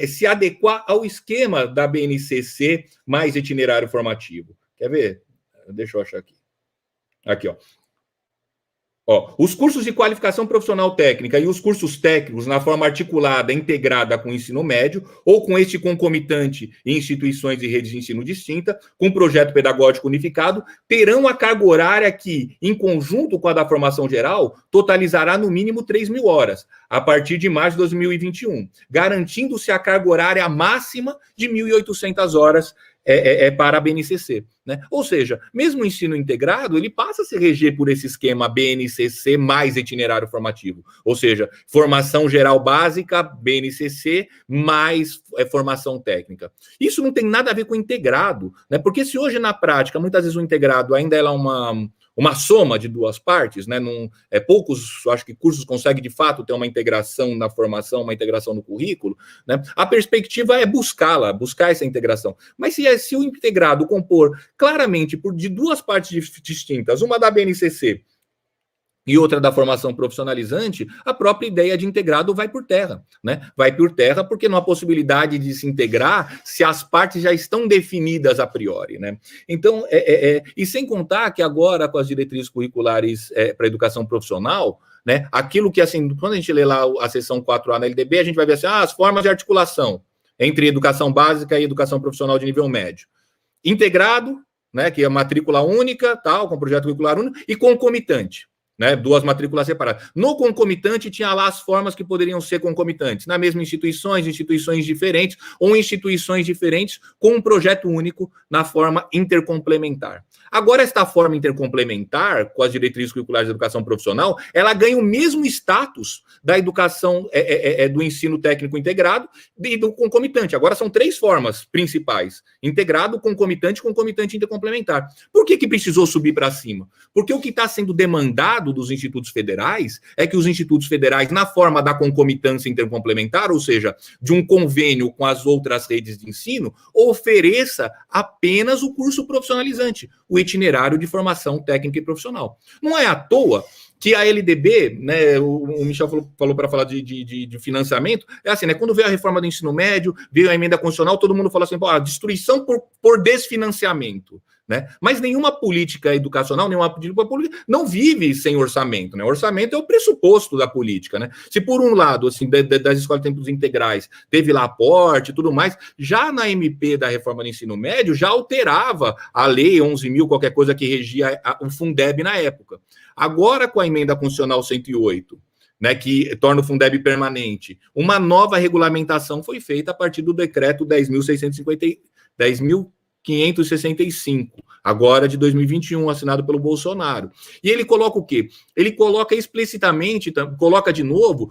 se adequar ao esquema da BNCC mais itinerário formativo. Quer ver? Deixa eu achar aqui. Aqui, ó. Os cursos de qualificação profissional técnica e os cursos técnicos na forma articulada, integrada com o ensino médio, ou com este concomitante em instituições e redes de ensino distinta, com projeto pedagógico unificado, terão a carga horária que, em conjunto com a da formação geral, totalizará no mínimo 3.000 horas, a partir de março de 2021, garantindo-se a carga horária máxima de 1.800 horas para a BNCC, né? Ou seja, mesmo o ensino integrado, ele passa a se reger por esse esquema BNCC mais itinerário formativo, ou seja, formação geral básica, BNCC, mais formação técnica. Isso não tem nada a ver com o integrado, né? Porque se hoje na prática, muitas vezes o integrado ainda é uma soma de duas partes, né? Poucos, acho que cursos conseguem de fato ter uma integração na formação, uma integração no currículo, né? A perspectiva é buscar essa integração. Mas se o integrado compor claramente de duas partes distintas, uma da BNCC e outra da formação profissionalizante, a própria ideia de integrado vai por terra, né? Vai por terra porque não há possibilidade de se integrar se as partes já estão definidas a priori, né? Então, e sem contar que agora, com as diretrizes curriculares para a educação profissional, né? Aquilo que, assim, quando a gente lê lá a seção 4A na LDB, a gente vai ver assim, as formas de articulação entre educação básica e educação profissional de nível médio. Integrado, né? Que é matrícula única, tal, com projeto curricular único, e concomitante. Né, duas matrículas separadas. No concomitante, tinha lá as formas que poderiam ser concomitantes, na mesma instituições diferentes, ou instituições diferentes com um projeto único na forma intercomplementar. Agora, esta forma intercomplementar, com as diretrizes curriculares da educação profissional, ela ganha o mesmo status da educação do ensino técnico integrado e do concomitante. Agora, são três formas principais: integrado, concomitante intercomplementar. Por que precisou subir para cima? Porque o que está sendo demandado dos institutos federais é que os institutos federais, na forma da concomitância intercomplementar, ou seja, de um convênio com as outras redes de ensino, ofereça apenas o curso profissionalizante, o itinerário de formação técnica e profissional. Não é à toa que a LDB, né, o Michel falou para falar de financiamento, é assim, né, quando veio a reforma do ensino médio, veio a emenda constitucional, todo mundo falou assim, a destruição por desfinanciamento. Né? Mas nenhuma política educacional, nenhuma política pública não vive sem orçamento, né? O orçamento é o pressuposto da política, né? Se por um lado, assim, das escolas de tempos integrais teve lá aporte e tudo mais, já na MP da reforma do ensino médio já alterava a lei 11.000, qualquer coisa que regia o Fundeb na época. Agora, com a emenda constitucional 108, né, que torna o Fundeb permanente, uma nova regulamentação foi feita a partir do decreto 10.565, agora de 2021, assinado pelo Bolsonaro. E ele coloca o quê? Ele coloca explicitamente, coloca de novo,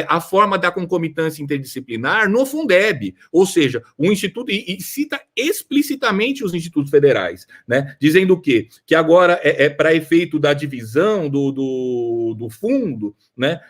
a forma da concomitância interdisciplinar no Fundeb, ou seja, o Instituto, e cita explicitamente os institutos federais, né? Dizendo o quê? Que agora para efeito da divisão do fundo, né?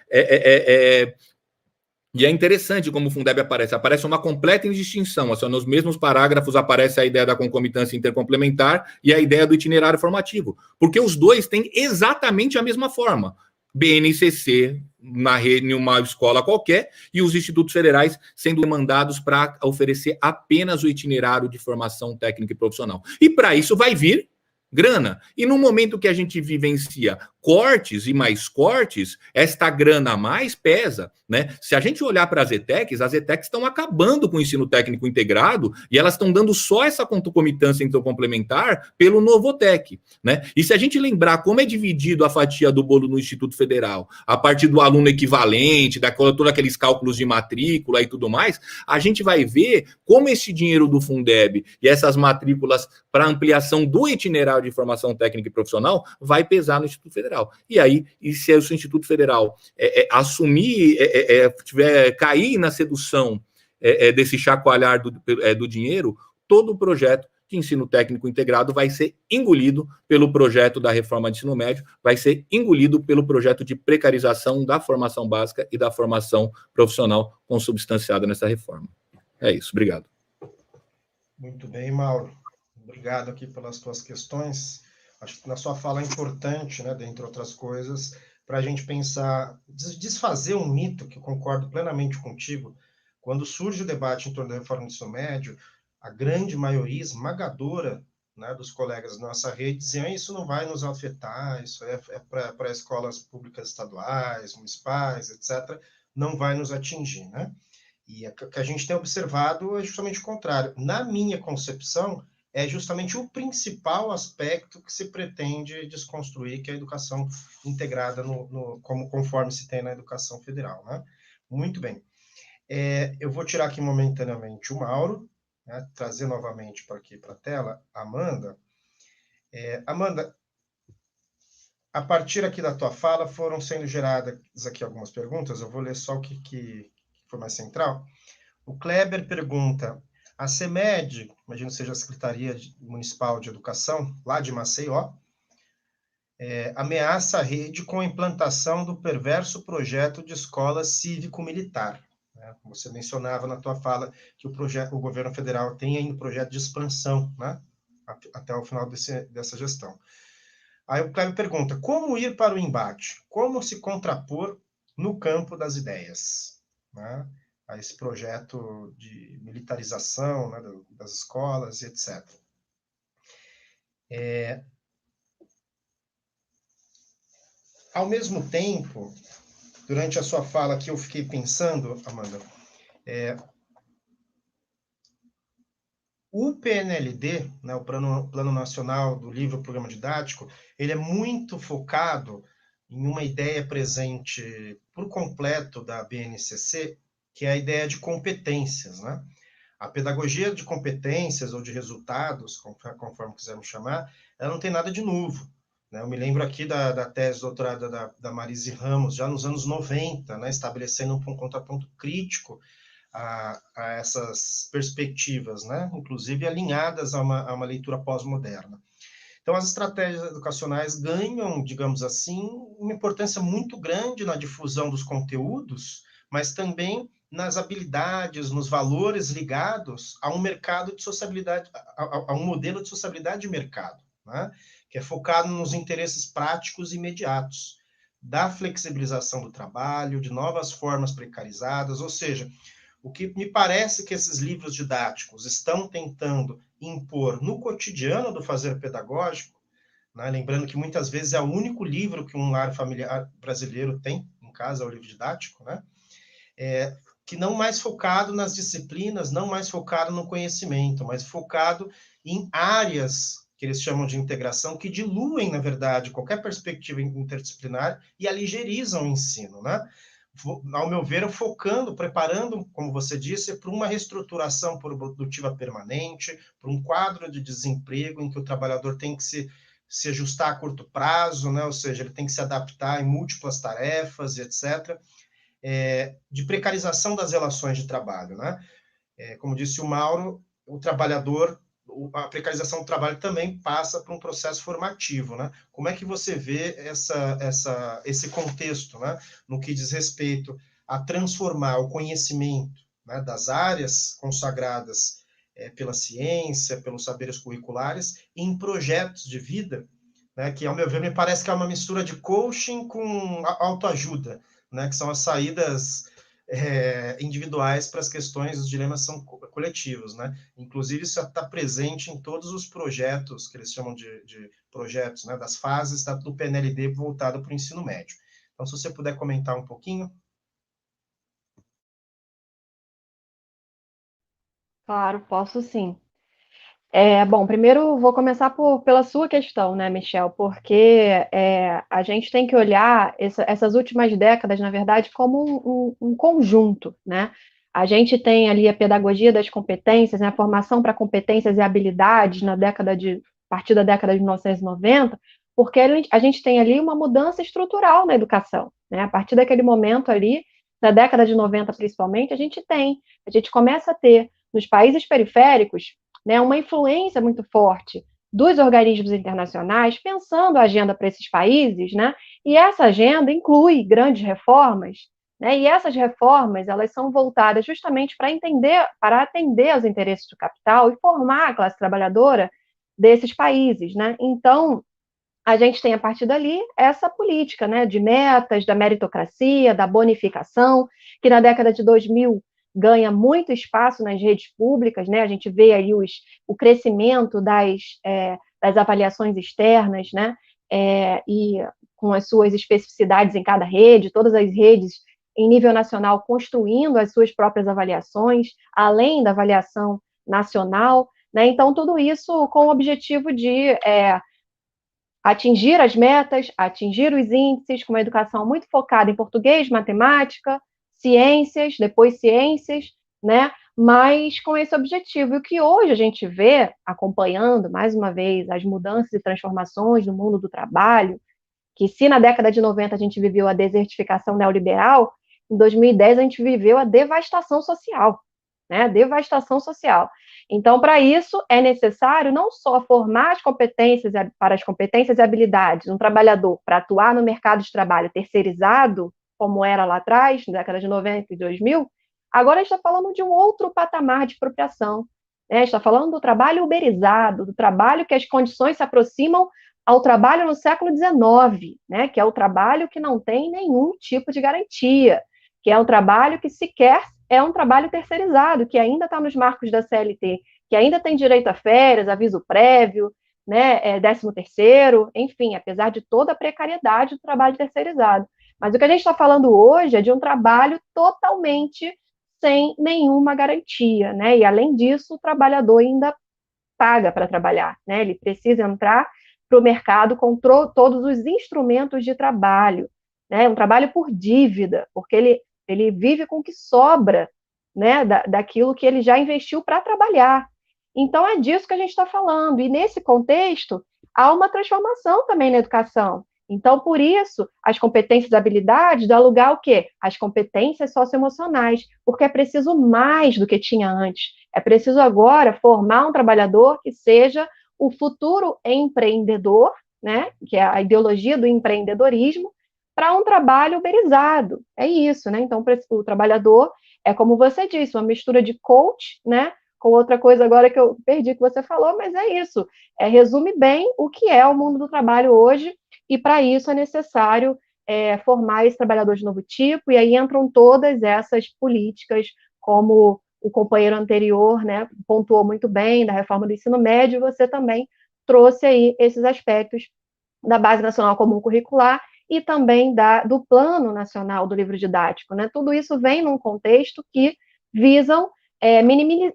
E é interessante como o Fundeb aparece uma completa indistinção, assim, nos mesmos parágrafos aparece a ideia da concomitância intercomplementar e a ideia do itinerário formativo, porque os dois têm exatamente a mesma forma, BNCC na rede, em uma escola qualquer, e os institutos federais sendo demandados para oferecer apenas o itinerário de formação técnica e profissional. E para isso vai vir grana. E no momento que a gente vivencia cortes e mais cortes, esta grana a mais pesa, né? Se a gente olhar para as ETECs estão acabando com o ensino técnico integrado e elas estão dando só essa concomitância intercomplementar pelo Novotec, né? E se a gente lembrar como é dividido a fatia do bolo no Instituto Federal, a partir do aluno equivalente, todos aqueles cálculos de matrícula e tudo mais, a gente vai ver como esse dinheiro do Fundeb e essas matrículas para ampliação do itinerário de formação técnica e profissional vai pesar no Instituto Federal. E aí, se o Instituto Federal assumir, cair na sedução desse chacoalhar do dinheiro, todo o projeto de ensino técnico integrado vai ser engolido pelo projeto da reforma de ensino médio, vai ser engolido pelo projeto de precarização da formação básica e da formação profissional consubstanciada nessa reforma. É isso, obrigado. Muito bem, Mauro. Obrigado aqui pelas tuas questões. Acho que na sua fala é importante, né, dentre outras coisas, para a gente pensar, desfazer um mito, que eu concordo plenamente contigo. Quando surge o debate em torno da reforma do ensino médio, a grande maioria esmagadora, né, dos colegas da nossa rede diziam: isso não vai nos afetar, isso é para escolas públicas estaduais, municipais, etc., não vai nos atingir, né? E o que a gente tem observado é justamente o contrário. Na minha concepção, é justamente o principal aspecto que se pretende desconstruir, que é a educação integrada conforme se tem na educação federal, né? Muito bem. Eu vou tirar aqui momentaneamente o Mauro, né, trazer novamente para aqui para a tela a Amanda. Amanda, a partir aqui da tua fala foram sendo geradas aqui algumas perguntas, eu vou ler só o que foi mais central. O Kleber pergunta: a CEMED, imagino que seja a Secretaria Municipal de Educação, lá de Maceió, ameaça a rede com a implantação do perverso projeto de escola cívico-militar. Né? Você mencionava na tua fala que o governo federal tem ainda um projeto de expansão, né? Até o final dessa gestão. Aí o Cléber pergunta: como ir para o embate? Como se contrapor no campo das ideias? Né? A esse projeto de militarização, né, das escolas e etc. Ao mesmo tempo, durante a sua fala aqui, eu fiquei pensando, Amanda, o PNLD, né, o Plano Nacional do Livro Programa Didático, ele é muito focado em uma ideia presente por completo da BNCC, que é a ideia de competências, né? A pedagogia de competências ou de resultados, conforme quisermos chamar, ela não tem nada de novo, né? Eu me lembro aqui da tese doutorada da Marise Ramos, já nos anos 90, né, estabelecendo um contraponto crítico a essas perspectivas, né, inclusive alinhadas a uma leitura pós-moderna. Então, as estratégias educacionais ganham, digamos assim, uma importância muito grande na difusão dos conteúdos, mas também nas habilidades, nos valores ligados a um mercado de sociabilidade, a um modelo de sociabilidade de mercado, né? Que é focado nos interesses práticos e imediatos, da flexibilização do trabalho, de novas formas precarizadas, ou seja, o que me parece que esses livros didáticos estão tentando impor no cotidiano do fazer pedagógico, né? Lembrando que muitas vezes é o único livro que um lar familiar brasileiro tem em casa, é o livro didático, né? Que não mais focado nas disciplinas, não mais focado no conhecimento, mas focado em áreas que eles chamam de integração, que diluem, na verdade, qualquer perspectiva interdisciplinar e aligerizam o ensino, né? ao meu ver, focando, preparando, como você disse, para uma reestruturação produtiva permanente, para um quadro de desemprego em que o trabalhador tem que se ajustar a curto prazo, né? Ou seja, ele tem que se adaptar em múltiplas tarefas, etc., de precarização das relações de trabalho, né? Como disse o Mauro, o trabalhador, a precarização do trabalho também passa por um processo formativo, né? Como é que você vê esse contexto, né? No que diz respeito a transformar o conhecimento, né, das áreas consagradas pela ciência, pelos saberes curriculares, em projetos de vida, né? Que, ao meu ver, me parece que é uma mistura de coaching com autoajuda, né? Que são as saídas individuais para as questões, os dilemas são coletivos, né? Inclusive, isso está presente em todos os projetos, que eles chamam de projetos, né? Das fases do PNLD voltado para o ensino médio. Então, se você puder comentar um pouquinho. Claro, posso sim. Bom, primeiro vou começar pela sua questão, né, Michel? Porque a gente tem que olhar essas últimas décadas, na verdade, como um conjunto, né? A gente tem ali a pedagogia das competências, né, a formação para competências e habilidades a partir da década de 1990, porque a gente tem ali uma mudança estrutural na educação, né? A partir daquele momento ali, da década de 90 principalmente, a gente começa a ter nos países periféricos, né, uma influência muito forte dos organismos internacionais pensando a agenda para esses países, né, e essa agenda inclui grandes reformas, né, e essas reformas elas são voltadas justamente para atender aos interesses do capital e formar a classe trabalhadora desses países, né. Então, a gente tem a partir dali essa política, né, de metas, da meritocracia, da bonificação, que na década de 2000 ganha muito espaço nas redes públicas, né? A gente vê aí o crescimento das avaliações externas, né? E com as suas especificidades em cada rede, todas as redes em nível nacional construindo as suas próprias avaliações, além da avaliação nacional, né? Então, tudo isso com o objetivo de atingir as metas, atingir os índices, com uma educação muito focada em português, matemática, ciências, né? Mas com esse objetivo. E o que hoje a gente vê, acompanhando, mais uma vez, as mudanças e transformações no mundo do trabalho, que se na década de 90 a gente viveu a desertificação neoliberal, em 2010 a gente viveu a devastação social, né? Devastação social. Então, para isso, é necessário não só formar para as competências e habilidades um trabalhador para atuar no mercado de trabalho terceirizado, como era lá atrás, na década de 90 e 2000, agora a gente está falando de um outro patamar de expropriação, né? A gente está falando do trabalho uberizado, do trabalho que as condições se aproximam ao trabalho no século XIX, né? Que é o trabalho que não tem nenhum tipo de garantia, que é um trabalho que sequer é um trabalho terceirizado, que ainda está nos marcos da CLT, que ainda tem direito a férias, aviso prévio, né, 13º, enfim, apesar de toda a precariedade do trabalho terceirizado. Mas o que a gente está falando hoje é de um trabalho totalmente sem nenhuma garantia, né? E além disso, o trabalhador ainda paga para trabalhar, né? Ele precisa entrar para o mercado com todos os instrumentos de trabalho, né? Um trabalho por dívida, porque ele vive com o que sobra, né, daquilo que ele já investiu para trabalhar. Então, é disso que a gente está falando. E, nesse contexto, há uma transformação também na educação. Então, por isso, as competências e habilidades dão lugar ao quê? As competências socioemocionais, porque é preciso mais do que tinha antes. É preciso agora formar um trabalhador que seja o futuro empreendedor, né, que é a ideologia do empreendedorismo, para um trabalho uberizado. É isso, né? Então, o trabalhador é, como você disse, uma mistura de coach, né? Com outra coisa agora que eu perdi que você falou, mas é isso. Resume bem o que é o mundo do trabalho hoje, e para isso é necessário formar esse trabalhador de novo tipo, e aí entram todas essas políticas, como o companheiro anterior, né, pontuou muito bem, da reforma do ensino médio, você também trouxe aí esses aspectos da Base Nacional Comum Curricular e também do Plano Nacional do Livro Didático, né? Tudo isso vem num contexto que visam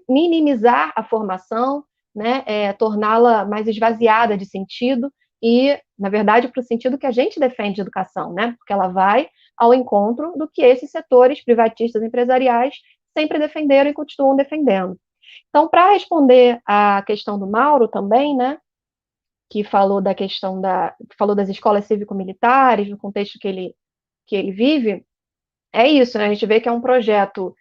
minimizar a formação, né? Torná-la mais esvaziada de sentido, e, na verdade, para o sentido que a gente defende de educação, né? Porque ela vai ao encontro do que esses setores privatistas empresariais sempre defenderam e continuam defendendo. Então, para responder à questão do Mauro também, né, que falou da questão falou das escolas cívico-militares, no contexto que ele vive, é isso, né? A gente vê que é um projeto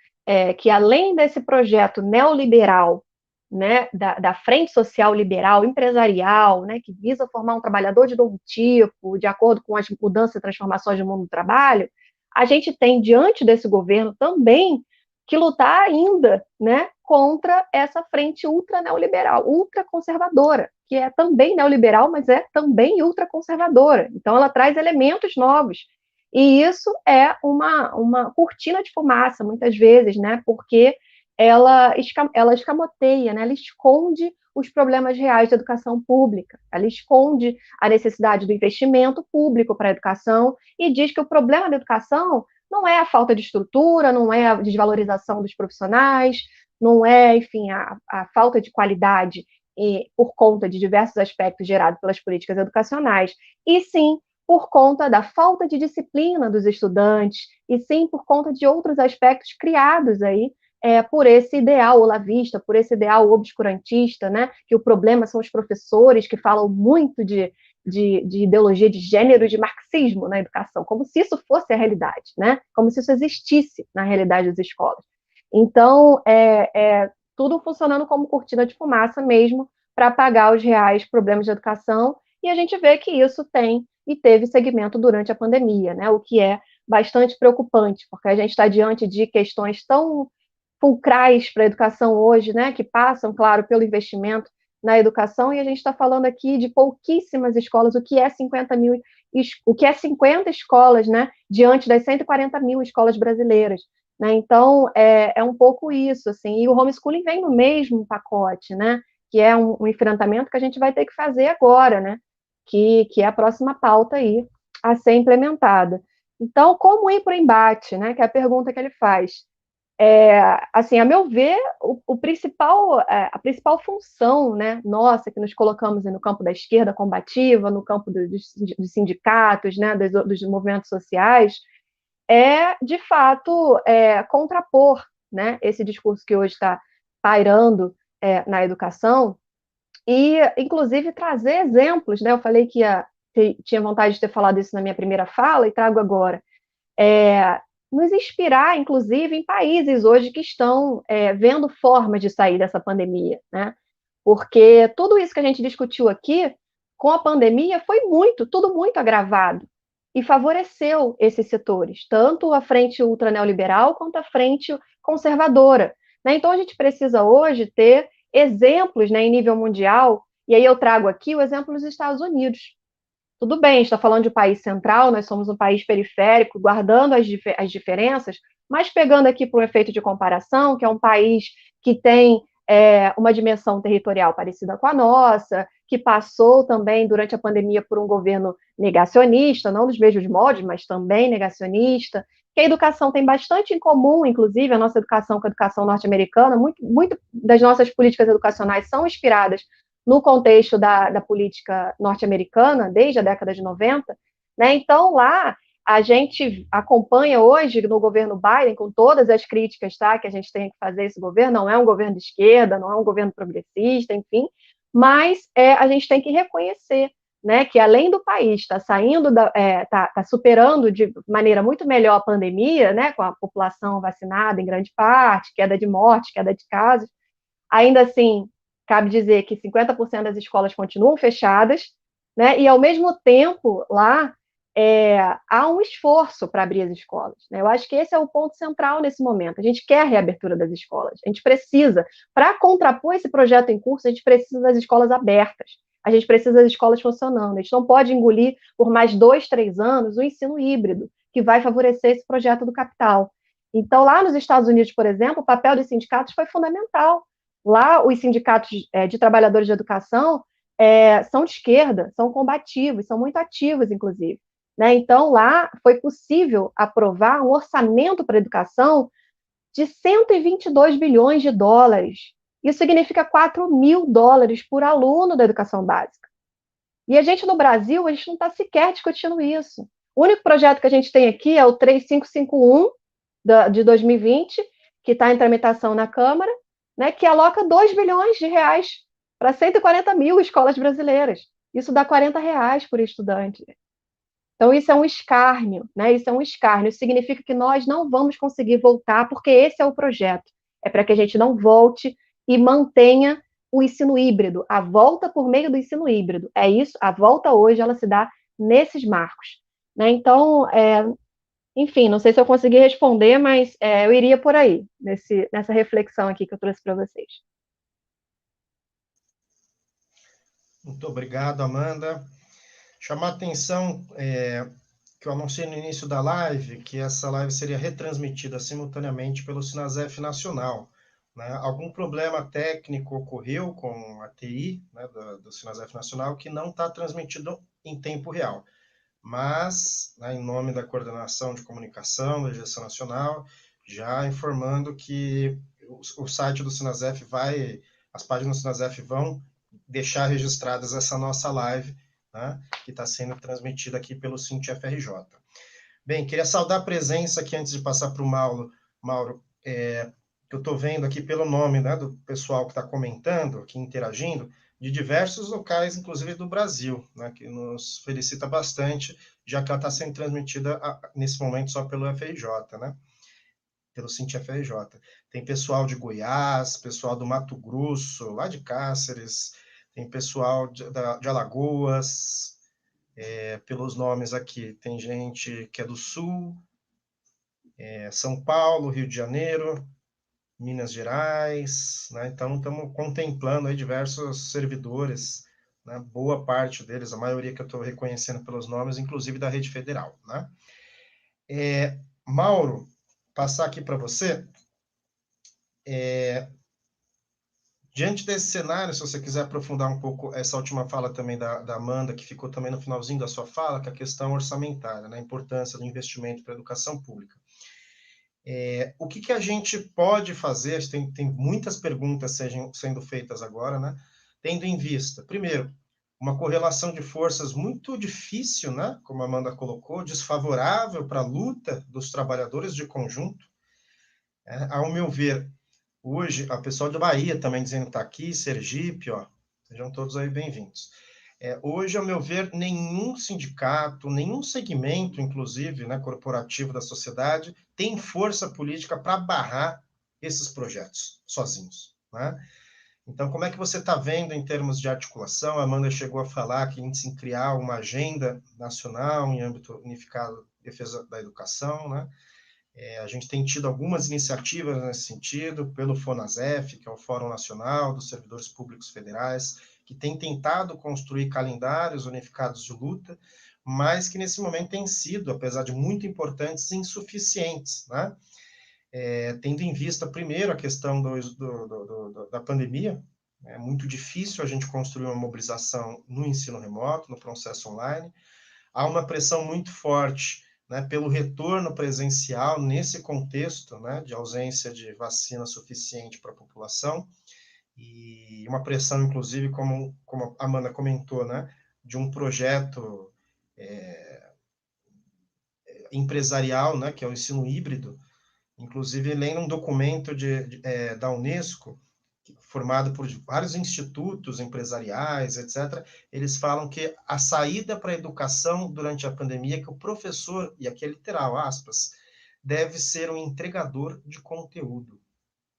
que, além desse projeto neoliberal, né, da frente social liberal, empresarial, né, que visa formar um trabalhador de novo tipo, de acordo com as mudanças e transformações do mundo do trabalho, a gente tem, diante desse governo, também que lutar ainda, né, contra essa frente ultra neoliberal, ultra conservadora, que é também neoliberal, mas é também ultra conservadora. Então, ela traz elementos novos. E isso é uma cortina de fumaça, muitas vezes, né, porque ela escamoteia, né? Ela esconde os problemas reais da educação pública, ela esconde a necessidade do investimento público para a educação e diz que o problema da educação não é a falta de estrutura, não é a desvalorização dos profissionais, não é, enfim, a falta de qualidade por conta de diversos aspectos gerados pelas políticas educacionais, e sim por conta da falta de disciplina dos estudantes, e sim por conta de outros aspectos criados aí por esse ideal olavista, por esse ideal obscurantista, né, que o problema são os professores que falam muito de ideologia de gênero e de marxismo na educação, como se isso fosse a realidade, né, como se isso existisse na realidade das escolas. Então, tudo funcionando como cortina de fumaça mesmo, para apagar os reais problemas de educação, e a gente vê que isso tem e teve segmento durante a pandemia, né, o que é bastante preocupante, porque a gente está diante de questões tão fulcrais para a educação hoje, né, que passam, claro, pelo investimento na educação, e a gente está falando aqui de pouquíssimas escolas, o que é 50 escolas, né, diante das 140 mil escolas brasileiras, né, então é um pouco isso, assim, e o homeschooling vem no mesmo pacote, né, que é um enfrentamento que a gente vai ter que fazer agora, né, que é a próxima pauta aí a ser implementada. Então, como ir para o embate, né, que é a pergunta que ele faz. Assim, a meu ver, a principal função, né, nossa, que nos colocamos no campo da esquerda combativa, no campo dos sindicatos, né, dos movimentos sociais, é, de fato, contrapor, né, esse discurso que hoje está pairando na educação e, inclusive, trazer exemplos, né, eu falei que tinha vontade de ter falado isso na minha primeira fala e trago agora, nos inspirar, inclusive, em países hoje que estão vendo formas de sair dessa pandemia, né? Porque tudo isso que a gente discutiu aqui, com a pandemia, foi tudo muito agravado, e favoreceu esses setores, tanto a frente ultraneoliberal quanto a frente conservadora, né? Então, a gente precisa hoje ter exemplos, né, em nível mundial, e aí eu trago aqui o exemplo dos Estados Unidos. Tudo bem, está falando de um país central, nós somos um país periférico, guardando as diferenças, mas pegando aqui para um efeito de comparação, que é um país que tem uma dimensão territorial parecida com a nossa, que passou também durante a pandemia por um governo negacionista, não dos mesmos moldes, mas também negacionista, que a educação tem bastante em comum, inclusive a nossa educação com a educação norte-americana, muito das nossas políticas educacionais são inspiradas no contexto da política norte-americana, desde a década de 90, né? Então, lá, a gente acompanha hoje, no governo Biden, com todas as críticas, tá, que a gente tem que fazer esse governo, não é um governo de esquerda, não é um governo progressista, enfim, mas a gente tem que reconhecer, né, que além do país estar saindo, tá superando de maneira muito melhor a pandemia, né, com a população vacinada em grande parte, queda de mortes, queda de casos, ainda assim, cabe dizer que 50% das escolas continuam fechadas, né? E, ao mesmo tempo, lá há um esforço para abrir as escolas, né? Eu acho que esse é o ponto central nesse momento. A gente quer a reabertura das escolas. A gente precisa, para contrapor esse projeto em curso, a gente precisa das escolas abertas. A gente precisa das escolas funcionando. A gente não pode engolir por mais 2, 3 anos o ensino híbrido, que vai favorecer esse projeto do capital. Então, lá nos Estados Unidos, por exemplo, o papel dos sindicatos foi fundamental. Lá, os sindicatos de trabalhadores de educação são de esquerda, são combativos, são muito ativos, inclusive, né? Então, lá foi possível aprovar um orçamento para a educação de 122 bilhões de dólares. Isso significa 4 mil dólares por aluno da educação básica. E a gente, no Brasil, a gente não está sequer discutindo isso. O único projeto que a gente tem aqui é o 3551 de 2020, que está em tramitação na Câmara, né, que aloca 2 bilhões de reais para 140 mil escolas brasileiras. Isso dá R$40 por estudante. Então, isso é um escárnio, né? Isso é um escárnio. Isso significa que nós não vamos conseguir voltar, porque esse é o projeto. É para que a gente não volte e mantenha o ensino híbrido, a volta por meio do ensino híbrido. É isso, a volta hoje, ela se dá nesses marcos. Né? Então, enfim, não sei se eu consegui responder, mas eu iria por aí, nessa reflexão aqui que eu trouxe para vocês. Muito obrigado, Amanda. Chamar a atenção que eu anunciei no início da live, que essa live seria retransmitida simultaneamente pelo Sinasef Nacional. Né? Algum problema técnico ocorreu com a TI, né, do Sinasef Nacional, que não está transmitido em tempo real. Mas, né, em nome da Coordenação de Comunicação da Gestão Nacional, já informando que o site do Sinasef as páginas do Sinasef vão deixar registradas essa nossa live, né, que está sendo transmitida aqui pelo SINT-FRJ. Bem, queria saudar a presença aqui antes de passar para o Mauro, que eu estou vendo aqui pelo nome, né, do pessoal que está comentando, aqui interagindo, de diversos locais, inclusive do Brasil, né, que nos felicita bastante, já que ela está sendo transmitida nesse momento só pelo FRJ, né, pelo SINT-FRJ. Tem pessoal de Goiás, pessoal do Mato Grosso, lá de Cáceres, tem pessoal de Alagoas, pelos nomes aqui, tem gente que é do Sul, São Paulo, Rio de Janeiro, Minas Gerais, né? Então estamos contemplando aí diversos servidores, né? Boa parte deles, a maioria que eu estou reconhecendo pelos nomes, inclusive da rede federal, né? Mauro, passar aqui para você. Diante desse cenário, se você quiser aprofundar um pouco essa última fala também da Amanda, que ficou também no finalzinho da sua fala, que é a questão orçamentária, né? A importância do investimento para a educação pública. O que a gente pode fazer? Tem muitas perguntas sendo feitas agora, né? Tendo em vista, primeiro, uma correlação de forças muito difícil, né? Como a Amanda colocou, desfavorável para a luta dos trabalhadores de conjunto. Ao meu ver, hoje, a pessoal de Bahia também dizendo que está aqui, Sergipe, ó, sejam todos aí bem-vindos. Hoje, ao meu ver, nenhum sindicato, nenhum segmento, inclusive, né, corporativo da sociedade, tem força política para barrar esses projetos sozinhos. Né? Então, como é que você está vendo em termos de articulação? A Amanda chegou a falar que em criar uma agenda nacional em âmbito unificado de defesa da educação, né? A gente tem tido algumas iniciativas nesse sentido, pelo FONASEF, que é o Fórum Nacional dos Servidores Públicos Federais, que tem tentado construir calendários unificados de luta, mas que nesse momento têm sido, apesar de muito importantes, insuficientes, né? Tendo em vista, primeiro, a questão da pandemia, é muito difícil a gente construir uma mobilização no ensino remoto, no processo online. Há uma pressão muito forte, né, pelo retorno presencial nesse contexto, né, de ausência de vacina suficiente para a população, e uma pressão, inclusive, como a Amanda comentou, né, de um projeto empresarial, né, que é o ensino híbrido, inclusive lendo um documento da Unesco, formado por vários institutos empresariais, etc., eles falam que a saída para a educação durante a pandemia é que o professor, e aqui é literal, aspas, deve ser um entregador de conteúdo.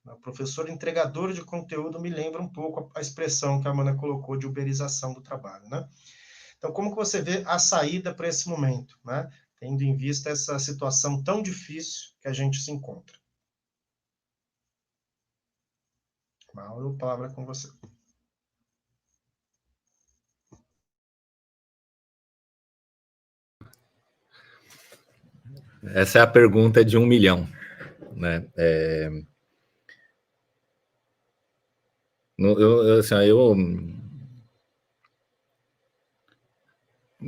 O professor entregador de conteúdo me lembra um pouco a expressão que a Amanda colocou de uberização do trabalho, né? Então, como que você vê a saída para esse momento, né? Tendo em vista essa situação tão difícil que a gente se encontra? Mauro, a palavra é com você. Essa é a pergunta de 1 milhão, né?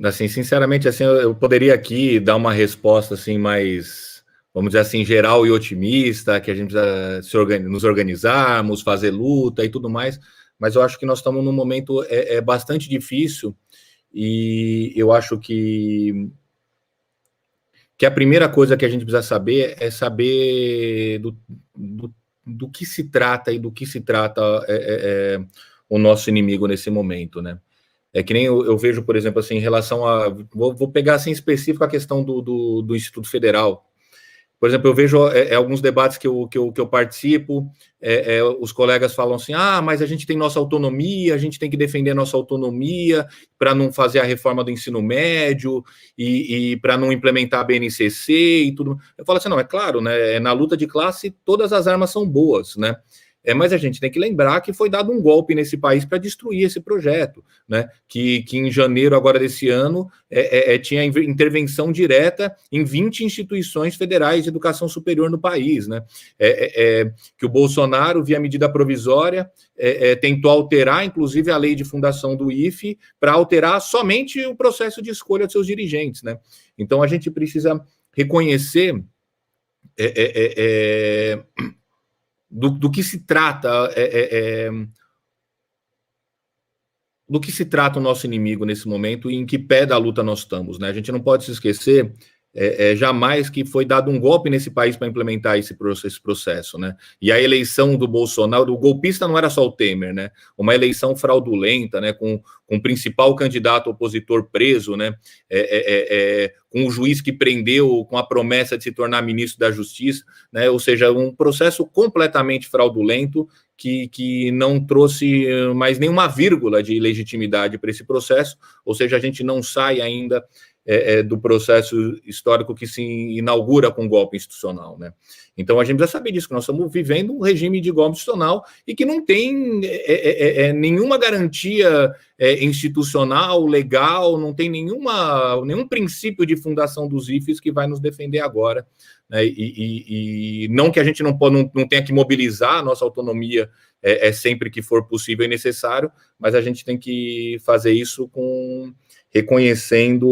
Assim, sinceramente, assim, eu poderia aqui dar uma resposta assim mais, vamos dizer assim, geral e otimista, que a gente precisa nos organizarmos, fazer luta e tudo mais, mas eu acho que nós estamos num momento bastante difícil e eu acho que a primeira coisa que a gente precisa saber é saber do que se trata e do que se trata o nosso inimigo nesse momento, né? É que nem eu vejo, por exemplo, assim, em relação a... Vou pegar, assim, específico a questão do Instituto Federal. Por exemplo, eu vejo alguns debates que eu participo, os colegas falam assim, mas a gente tem nossa autonomia, a gente tem que defender nossa autonomia para não fazer a reforma do ensino médio e para não implementar a BNCC e tudo. Eu falo assim, não, é claro, né, na luta de classe todas as armas são boas, né? Mas a gente tem que lembrar que foi dado um golpe nesse país para destruir esse projeto, né? Que em janeiro agora desse ano tinha intervenção direta em 20 instituições federais de educação superior no país, né? Que o Bolsonaro, via medida provisória, tentou alterar, inclusive, a lei de fundação do IFE para alterar somente o processo de escolha de seus dirigentes, né? Então a gente precisa reconhecer do que se trata do que se trata o nosso inimigo nesse momento e em que pé da luta nós estamos, né? A gente não pode se esquecer jamais que foi dado um golpe nesse país para implementar esse processo, né? E a eleição do Bolsonaro, o golpista não era só o Temer, né? Uma eleição fraudulenta, né? Com o principal candidato opositor preso, né? Com o juiz que prendeu com a promessa de se tornar ministro da Justiça, né? Ou seja, um processo completamente fraudulento que não trouxe mais nenhuma vírgula de legitimidade para esse processo, ou seja, a gente não sai ainda do processo histórico que se inaugura com golpe institucional, né? Então a gente precisa saber disso, que nós estamos vivendo um regime de golpe institucional e que não tem nenhuma garantia institucional, legal, não tem nenhum princípio de fundação dos IFES que vai nos defender agora, né? E não que a gente não tenha que mobilizar a nossa autonomia sempre que for possível e necessário, mas a gente tem que fazer isso reconhecendo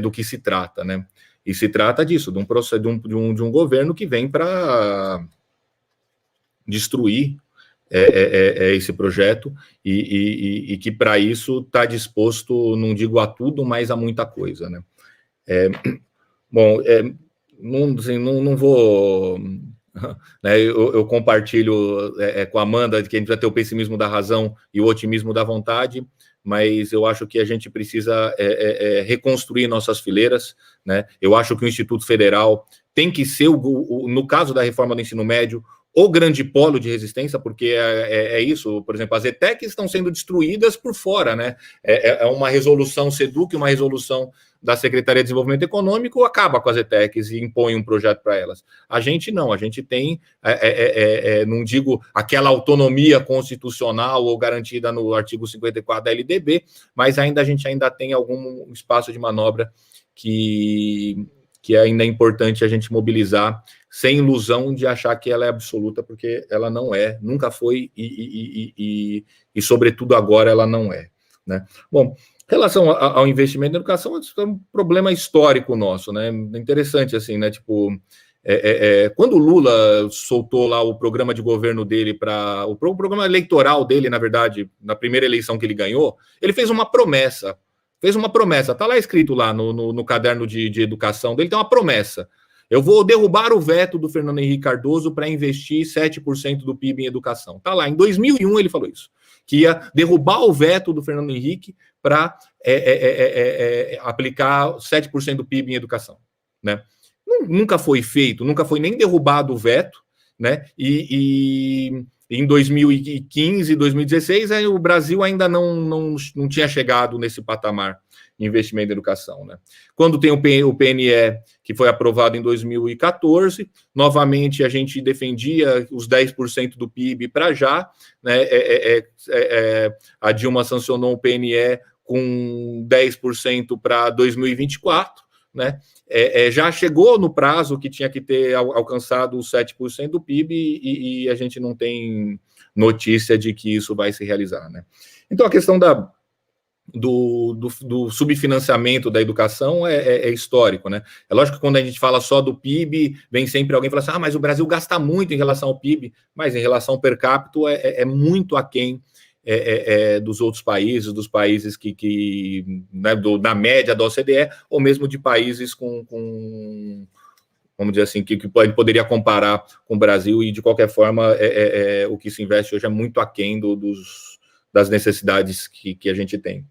do que se trata, né? E se trata disso, de um governo que vem para destruir esse projeto e que para isso está disposto, não digo a tudo, mas a muita coisa, né? Bom, não vou... Né, eu compartilho com a Amanda que a gente vai ter o pessimismo da razão e o otimismo da vontade, mas eu acho que a gente precisa reconstruir nossas fileiras, né? Eu acho que o Instituto Federal tem que ser, no caso da reforma do ensino médio, o grande polo de resistência, porque é isso, por exemplo, as ETECs estão sendo destruídas por fora, né? Uma resolução SEDUC, uma resolução da Secretaria de Desenvolvimento Econômico acaba com as ETECs e impõe um projeto para elas. A gente não, a gente tem, não digo aquela autonomia constitucional ou garantida no artigo 54 da LDB, mas a gente ainda tem algum espaço de manobra que ainda é importante a gente mobilizar, sem ilusão de achar que ela é absoluta, porque ela não é, nunca foi e sobretudo agora ela não é, né? Bom, em relação ao investimento em educação, é um problema histórico nosso, né? Interessante, assim, né? Tipo, quando o Lula soltou lá o programa de governo dele o programa eleitoral dele, na verdade, na primeira eleição que ele ganhou, ele fez uma promessa, tá lá escrito lá no caderno de educação dele, tem uma promessa. Eu vou derrubar o veto do Fernando Henrique Cardoso para investir 7% do PIB em educação. Tá lá, em 2001 ele falou isso, que ia derrubar o veto do Fernando Henrique para aplicar 7% do PIB em educação, né? Nunca foi feito, nunca foi nem derrubado o veto, né? E em 2015, 2016, o Brasil ainda não tinha chegado nesse patamar de investimento em educação, né? Quando tem o PNE, que foi aprovado em 2014, novamente a gente defendia os 10% do PIB para já, né? A Dilma sancionou o PNE com 10% para 2024, né? Já chegou no prazo que tinha que ter alcançado os 7% do PIB e a gente não tem notícia de que isso vai se realizar, né? Então a questão do subfinanciamento da educação é histórico, né? É lógico que quando a gente fala só do PIB, vem sempre alguém falar assim, mas o Brasil gasta muito em relação ao PIB, mas em relação ao per capita é muito aquém dos outros países, dos países né, da média da OCDE, ou mesmo de países vamos dizer assim, que poderia comparar com o Brasil, e de qualquer forma, o que se investe hoje é muito aquém das necessidades que a gente tem,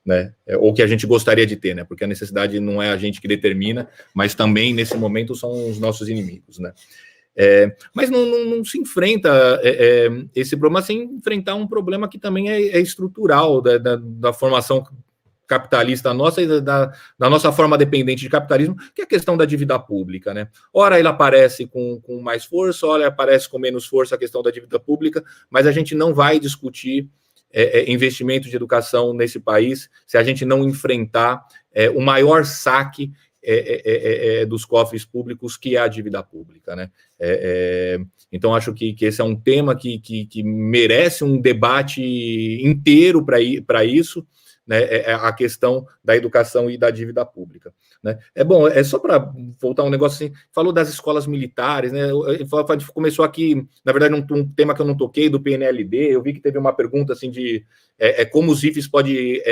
né? Ou que a gente gostaria de ter, né? Porque a necessidade não é a gente que determina, mas também, nesse momento, são os nossos inimigos, né? Mas não se enfrenta esse problema sem enfrentar um problema que também é estrutural da formação capitalista nossa e da nossa forma dependente de capitalismo, que é a questão da dívida pública, né? Ora ele aparece com mais força, ora aparece com menos força a questão da dívida pública, mas a gente não vai discutir investimento de educação nesse país se a gente não enfrentar o maior saque dos cofres públicos, que é a dívida pública, né? Então, acho que esse é um tema que merece um debate inteiro para isso, né, a questão da educação e da dívida pública, né? Bom, só para voltar um negócio assim, falou das escolas militares, né? Começou aqui, na verdade, um tema que eu não toquei, do PNLD. Eu vi que teve uma pergunta assim de como os IFES pode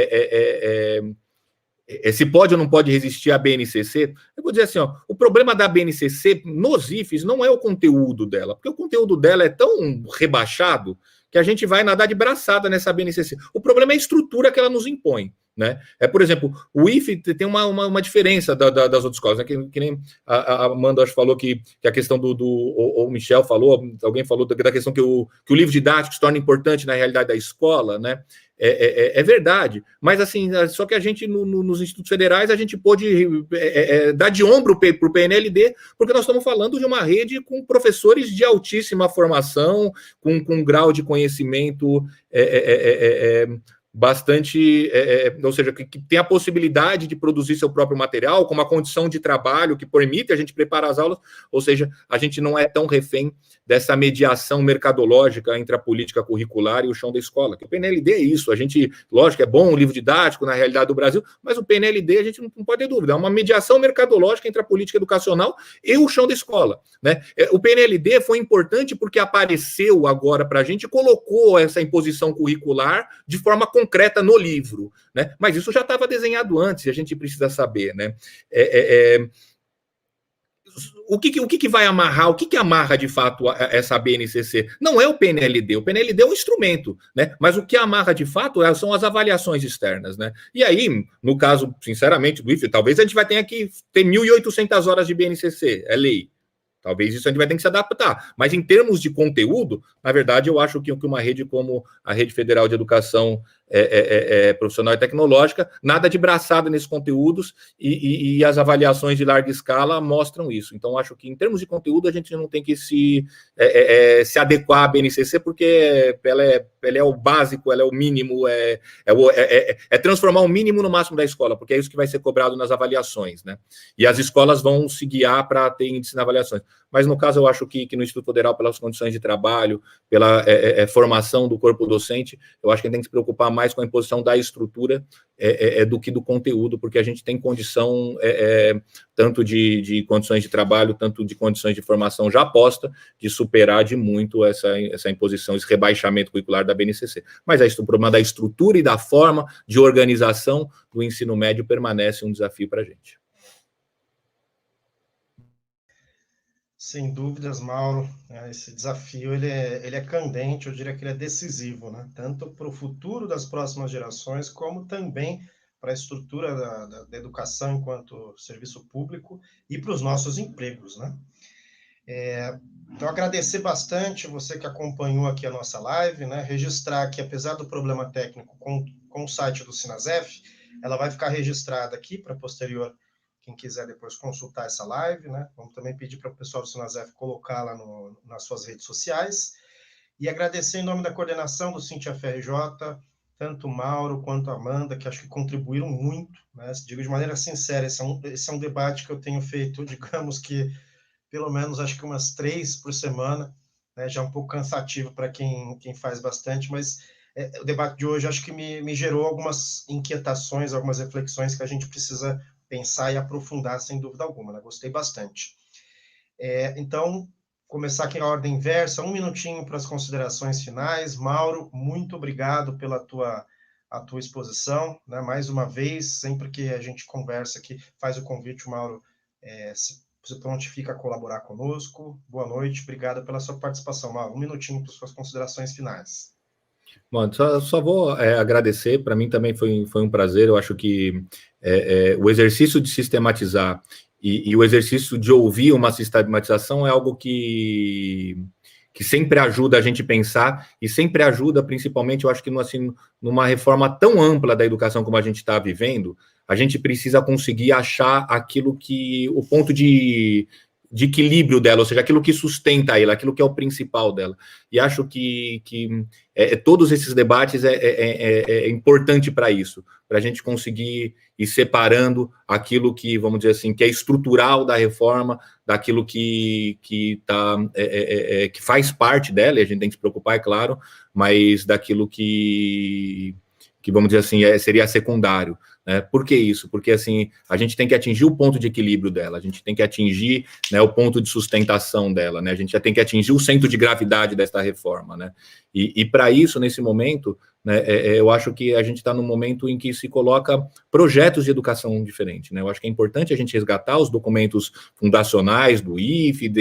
se pode ou não pode resistir à BNCC. Eu vou dizer assim, ó, o problema da BNCC nos IFES não é o conteúdo dela, porque o conteúdo dela é tão rebaixado que a gente vai nadar de braçada nessa BNCC. O problema é a estrutura que ela nos impõe, né? Por exemplo, o IFE tem uma diferença das outras escolas, né? Que nem a Amanda acho, falou que a questão ou o Michel falou, alguém falou da questão que o livro didático se torna importante na realidade da escola, né? É verdade, mas assim, só que a gente, nos institutos federais, a gente pôde dar de ombro para o PNLD, porque nós estamos falando de uma rede com professores de altíssima formação, com um grau de conhecimento bastante, ou seja, que tem a possibilidade de produzir seu próprio material, com uma condição de trabalho que permite a gente preparar as aulas, ou seja, a gente não é tão refém dessa mediação mercadológica entre a política curricular e o chão da escola, que o PNLD é isso, a gente, lógico, é bom o livro didático na realidade do Brasil, mas o PNLD a gente não pode ter dúvida, é uma mediação mercadológica entre a política educacional e o chão da escola, né? O PNLD foi importante porque apareceu agora para a gente, colocou essa imposição curricular de forma concreta no livro, né? Mas isso já estava desenhado antes, e a gente precisa saber, né? O que vai amarrar, o que amarra de fato essa BNCC? Não é o PNLD é um instrumento, né? Mas o que amarra de fato são as avaliações externas, né? E aí, no caso, sinceramente, do IFE, talvez a gente vai ter que ter 1.800 horas de BNCC, é lei. Talvez isso a gente vai ter que se adaptar. Mas em termos de conteúdo, na verdade, eu acho que uma rede como a Rede Federal de Educação Profissional e Tecnológica, nada de braçada nesses conteúdos, e as avaliações de larga escala mostram isso. Então, acho que em termos de conteúdo, a gente não tem que se adequar à BNCC, porque ela é o básico, ela é o mínimo, transformar o mínimo no máximo da escola, porque é isso que vai ser cobrado nas avaliações, né? E as escolas vão se guiar para ter índice nas avaliações. Mas, no caso, eu acho que no Instituto Federal, pelas condições de trabalho, pela formação do corpo docente, eu acho que a gente tem que se preocupar mais com a imposição da estrutura do que do conteúdo, porque a gente tem condição, tanto de condições de trabalho, tanto de condições de formação já posta, de superar de muito essa imposição, esse rebaixamento curricular da BNCC. Mas o problema da estrutura e da forma de organização do ensino médio permanece um desafio para a gente. Sem dúvidas, Mauro, esse desafio ele é candente, eu diria que ele é decisivo, né? Tanto para o futuro das próximas gerações, como também para a estrutura da educação enquanto serviço público e para os nossos empregos, né? Então, agradecer bastante você que acompanhou aqui a nossa live, né? Registrar que, apesar do problema técnico com o site do Sinasef, ela vai ficar registrada aqui para posterior, quem quiser depois consultar essa live, né? Vamos também pedir para o pessoal do Sinasef colocar lá nas suas redes sociais. E agradecer em nome da coordenação do SINT-FRJ, tanto o Mauro quanto a Amanda, que acho que contribuíram muito, né? Digo de maneira sincera, esse é um debate que eu tenho feito, digamos que, pelo menos, acho que umas 3 por semana, né? Já um pouco cansativo para quem faz bastante, mas o debate de hoje acho que me gerou algumas inquietações, algumas reflexões que a gente precisa pensar e aprofundar, sem dúvida alguma, né? Gostei bastante. Então, começar aqui na ordem inversa, 1 minutinho para as considerações finais. Mauro, muito obrigado pela a tua exposição, né? Mais uma vez, sempre que a gente conversa aqui, faz o convite, o Mauro se prontifica a colaborar conosco. Boa noite, obrigado pela sua participação, Mauro. 1 minutinho para as suas considerações finais. Bom, só vou agradecer, para mim também foi um prazer. Eu acho que o exercício de sistematizar e o exercício de ouvir uma sistematização é algo que sempre ajuda a gente pensar e sempre ajuda, principalmente, eu acho que assim, numa reforma tão ampla da educação como a gente está vivendo, a gente precisa conseguir achar aquilo que, o ponto de equilíbrio dela, ou seja, aquilo que sustenta ela, aquilo que é o principal dela. E acho que todos esses debates é importante para isso, para a gente conseguir ir separando aquilo que, vamos dizer assim, que é estrutural da reforma, daquilo que faz parte dela, e a gente tem que se preocupar, é claro, mas daquilo que vamos dizer assim, seria secundário. Por que isso? Porque, assim, a gente tem que atingir o ponto de equilíbrio dela, a gente tem que atingir, né, o ponto de sustentação dela, né, a gente já tem que atingir o centro de gravidade desta reforma, né, e para isso, nesse momento, né, eu acho que a gente está num momento em que se coloca projetos de educação diferente, né, eu acho que é importante a gente resgatar os documentos fundacionais do IFE,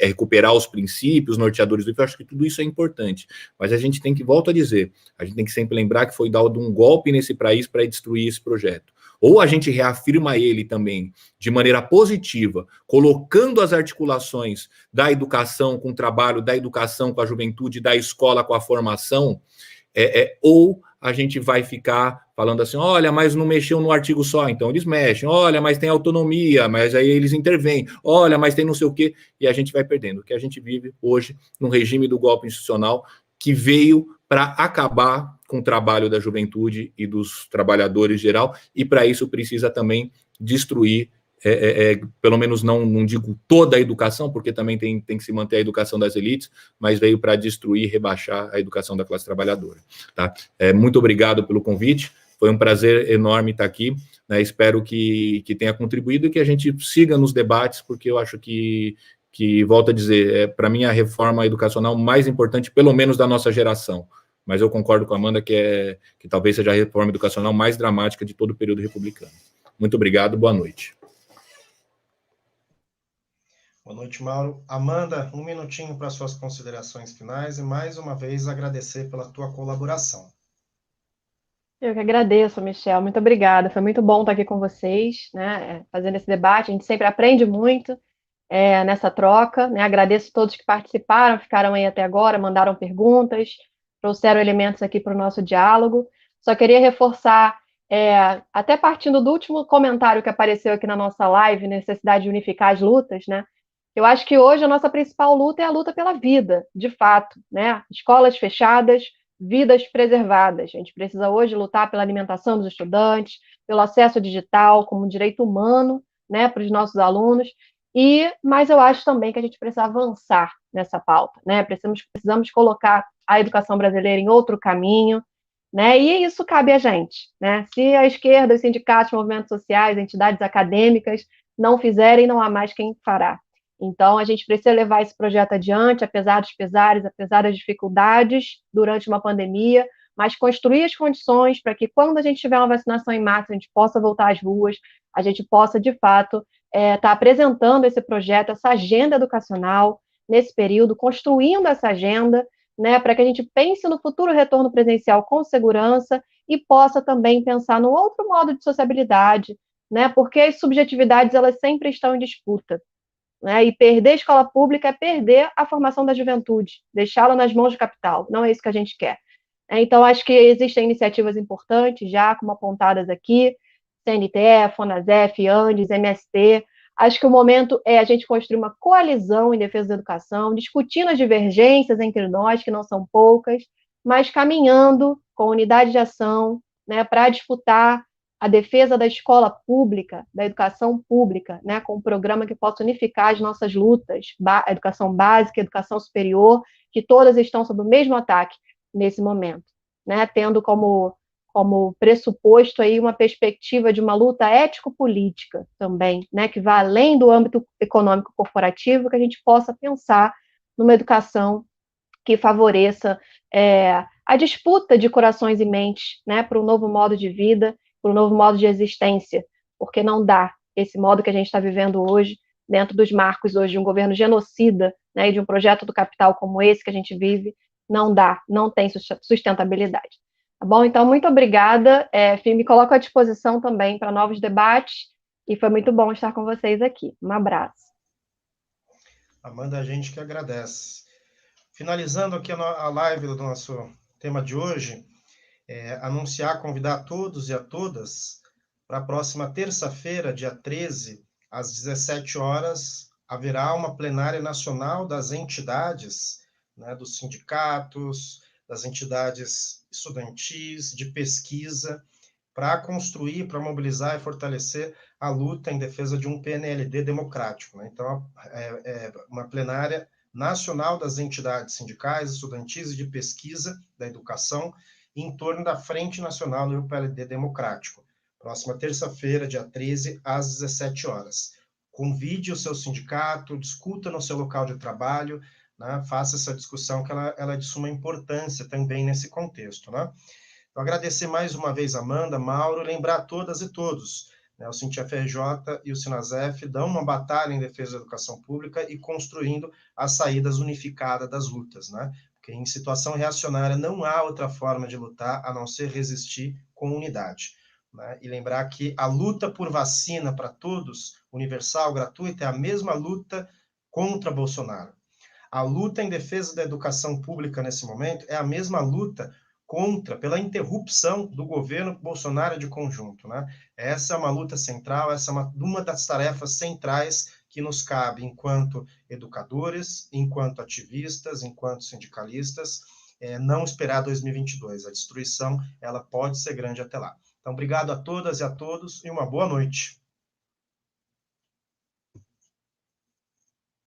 recuperar os princípios norteadores do IFE, eu acho que tudo isso é importante, mas a gente tem que, volto a dizer, a gente tem que sempre lembrar que foi dado um golpe nesse país para destruir esse projeto. Ou a gente reafirma ele também de maneira positiva, colocando as articulações da educação com o trabalho, da educação com a juventude, da escola com a formação, ou a gente vai ficar falando assim, olha, mas não mexeu no artigo só, então eles mexem, olha, mas tem autonomia, mas aí eles intervêm, olha, mas tem não sei o quê, e a gente vai perdendo. O que a gente vive hoje no regime do golpe institucional, que veio para acabar com o trabalho da juventude e dos trabalhadores em geral, e para isso precisa também destruir, pelo menos não digo toda a educação, porque também tem que se manter a educação das elites, mas veio para destruir, rebaixar a educação da classe trabalhadora. Tá? Muito obrigado pelo convite, foi um prazer enorme estar aqui, né? Espero que tenha contribuído e que a gente siga nos debates, porque eu acho que volto a dizer, para mim a reforma educacional mais importante, pelo menos da nossa geração, mas eu concordo com a Amanda que talvez seja a reforma educacional mais dramática de todo o período republicano. Muito obrigado, boa noite. Boa noite, Mauro. Amanda, 1 minutinho para suas considerações finais e, mais uma vez, agradecer pela tua colaboração. Eu que agradeço, Michel, muito obrigada, foi muito bom estar aqui com vocês, né, fazendo esse debate, a gente sempre aprende muito nessa troca, né, agradeço a todos que participaram, ficaram aí até agora, mandaram perguntas, trouxeram elementos aqui para o nosso diálogo, só queria reforçar, até partindo do último comentário que apareceu aqui na nossa live, necessidade de unificar as lutas, né, eu acho que hoje a nossa principal luta é a luta pela vida, de fato, né, escolas fechadas, vidas preservadas. A gente precisa hoje lutar pela alimentação dos estudantes, pelo acesso digital como um direito humano, né, para os nossos alunos, mas eu acho também que a gente precisa avançar nessa pauta, né, precisamos colocar a educação brasileira em outro caminho, né, e isso cabe a gente, né, se a esquerda, os sindicatos, movimentos sociais, entidades acadêmicas não fizerem, não há mais quem fará. Então, a gente precisa levar esse projeto adiante, apesar dos pesares, apesar das dificuldades durante uma pandemia, mas construir as condições para que, quando a gente tiver uma vacinação em massa, a gente possa voltar às ruas, a gente possa, de fato, estar apresentando esse projeto, essa agenda educacional nesse período, construindo essa agenda, né, para que a gente pense no futuro retorno presencial com segurança e possa também pensar num outro modo de sociabilidade, né, porque as subjetividades, elas sempre estão em disputa. Né, e perder a escola pública é perder a formação da juventude, deixá-la nas mãos do capital, não é isso que a gente quer. Então, acho que existem iniciativas importantes já, como apontadas aqui, CNTE, FONASEF, Andes, MST, acho que o momento é a gente construir uma coalizão em defesa da educação, discutindo as divergências entre nós, que não são poucas, mas caminhando com unidade de ação, né, para disputar a defesa da escola pública, da educação pública, né, com um programa que possa unificar as nossas lutas, a educação básica, a educação superior, que todas estão sob o mesmo ataque nesse momento, né, tendo como como pressuposto aí uma perspectiva de uma luta ético-política também, né, que vá além do âmbito econômico corporativo, que a gente possa pensar numa educação que favoreça a disputa de corações e mentes, né, para um novo modo de vida, para um novo modo de existência, porque não dá esse modo que a gente está vivendo hoje, dentro dos marcos hoje de um governo genocida, né, e de um projeto do capital como esse que a gente vive, não dá, não tem sustentabilidade. Tá bom? Então, muito obrigada. Me coloco à disposição também para novos debates, e foi muito bom estar com vocês aqui. Um abraço. Amanda, a gente que agradece. Finalizando aqui a live do nosso tema de hoje, anunciar, convidar todos e a todas para a próxima terça-feira, dia 13, às 17 horas, haverá uma plenária nacional das entidades, né, dos sindicatos, das entidades estudantis, de pesquisa, para construir, para mobilizar e fortalecer a luta em defesa de um PNLD democrático, né? Então, uma plenária nacional das entidades sindicais, estudantis e de pesquisa da educação em torno da Frente Nacional do PLD Democrático. Próxima terça-feira, dia 13, às 17 horas. Convide o seu sindicato, discuta no seu local de trabalho, né? Faça essa discussão que ela é de suma importância também nesse contexto, né? Então, agradecer mais uma vez a Amanda, Mauro, lembrar a todas e todos, né, o SINT-FRJ e o SINASEF dão uma batalha em defesa da educação pública e construindo as saídas unificadas das lutas, né? Porque em situação reacionária não há outra forma de lutar a não ser resistir com unidade, né? E lembrar que a luta por vacina para todos, universal, gratuita, é a mesma luta contra Bolsonaro. A luta em defesa da educação pública nesse momento é a mesma luta pela interrupção do governo Bolsonaro de conjunto, né? Essa é uma luta central, essa é uma das tarefas centrais que nos cabe enquanto educadores, enquanto ativistas, enquanto sindicalistas, não esperar 2022. A destruição, ela pode ser grande até lá. Então, obrigado a todas e a todos e uma boa noite.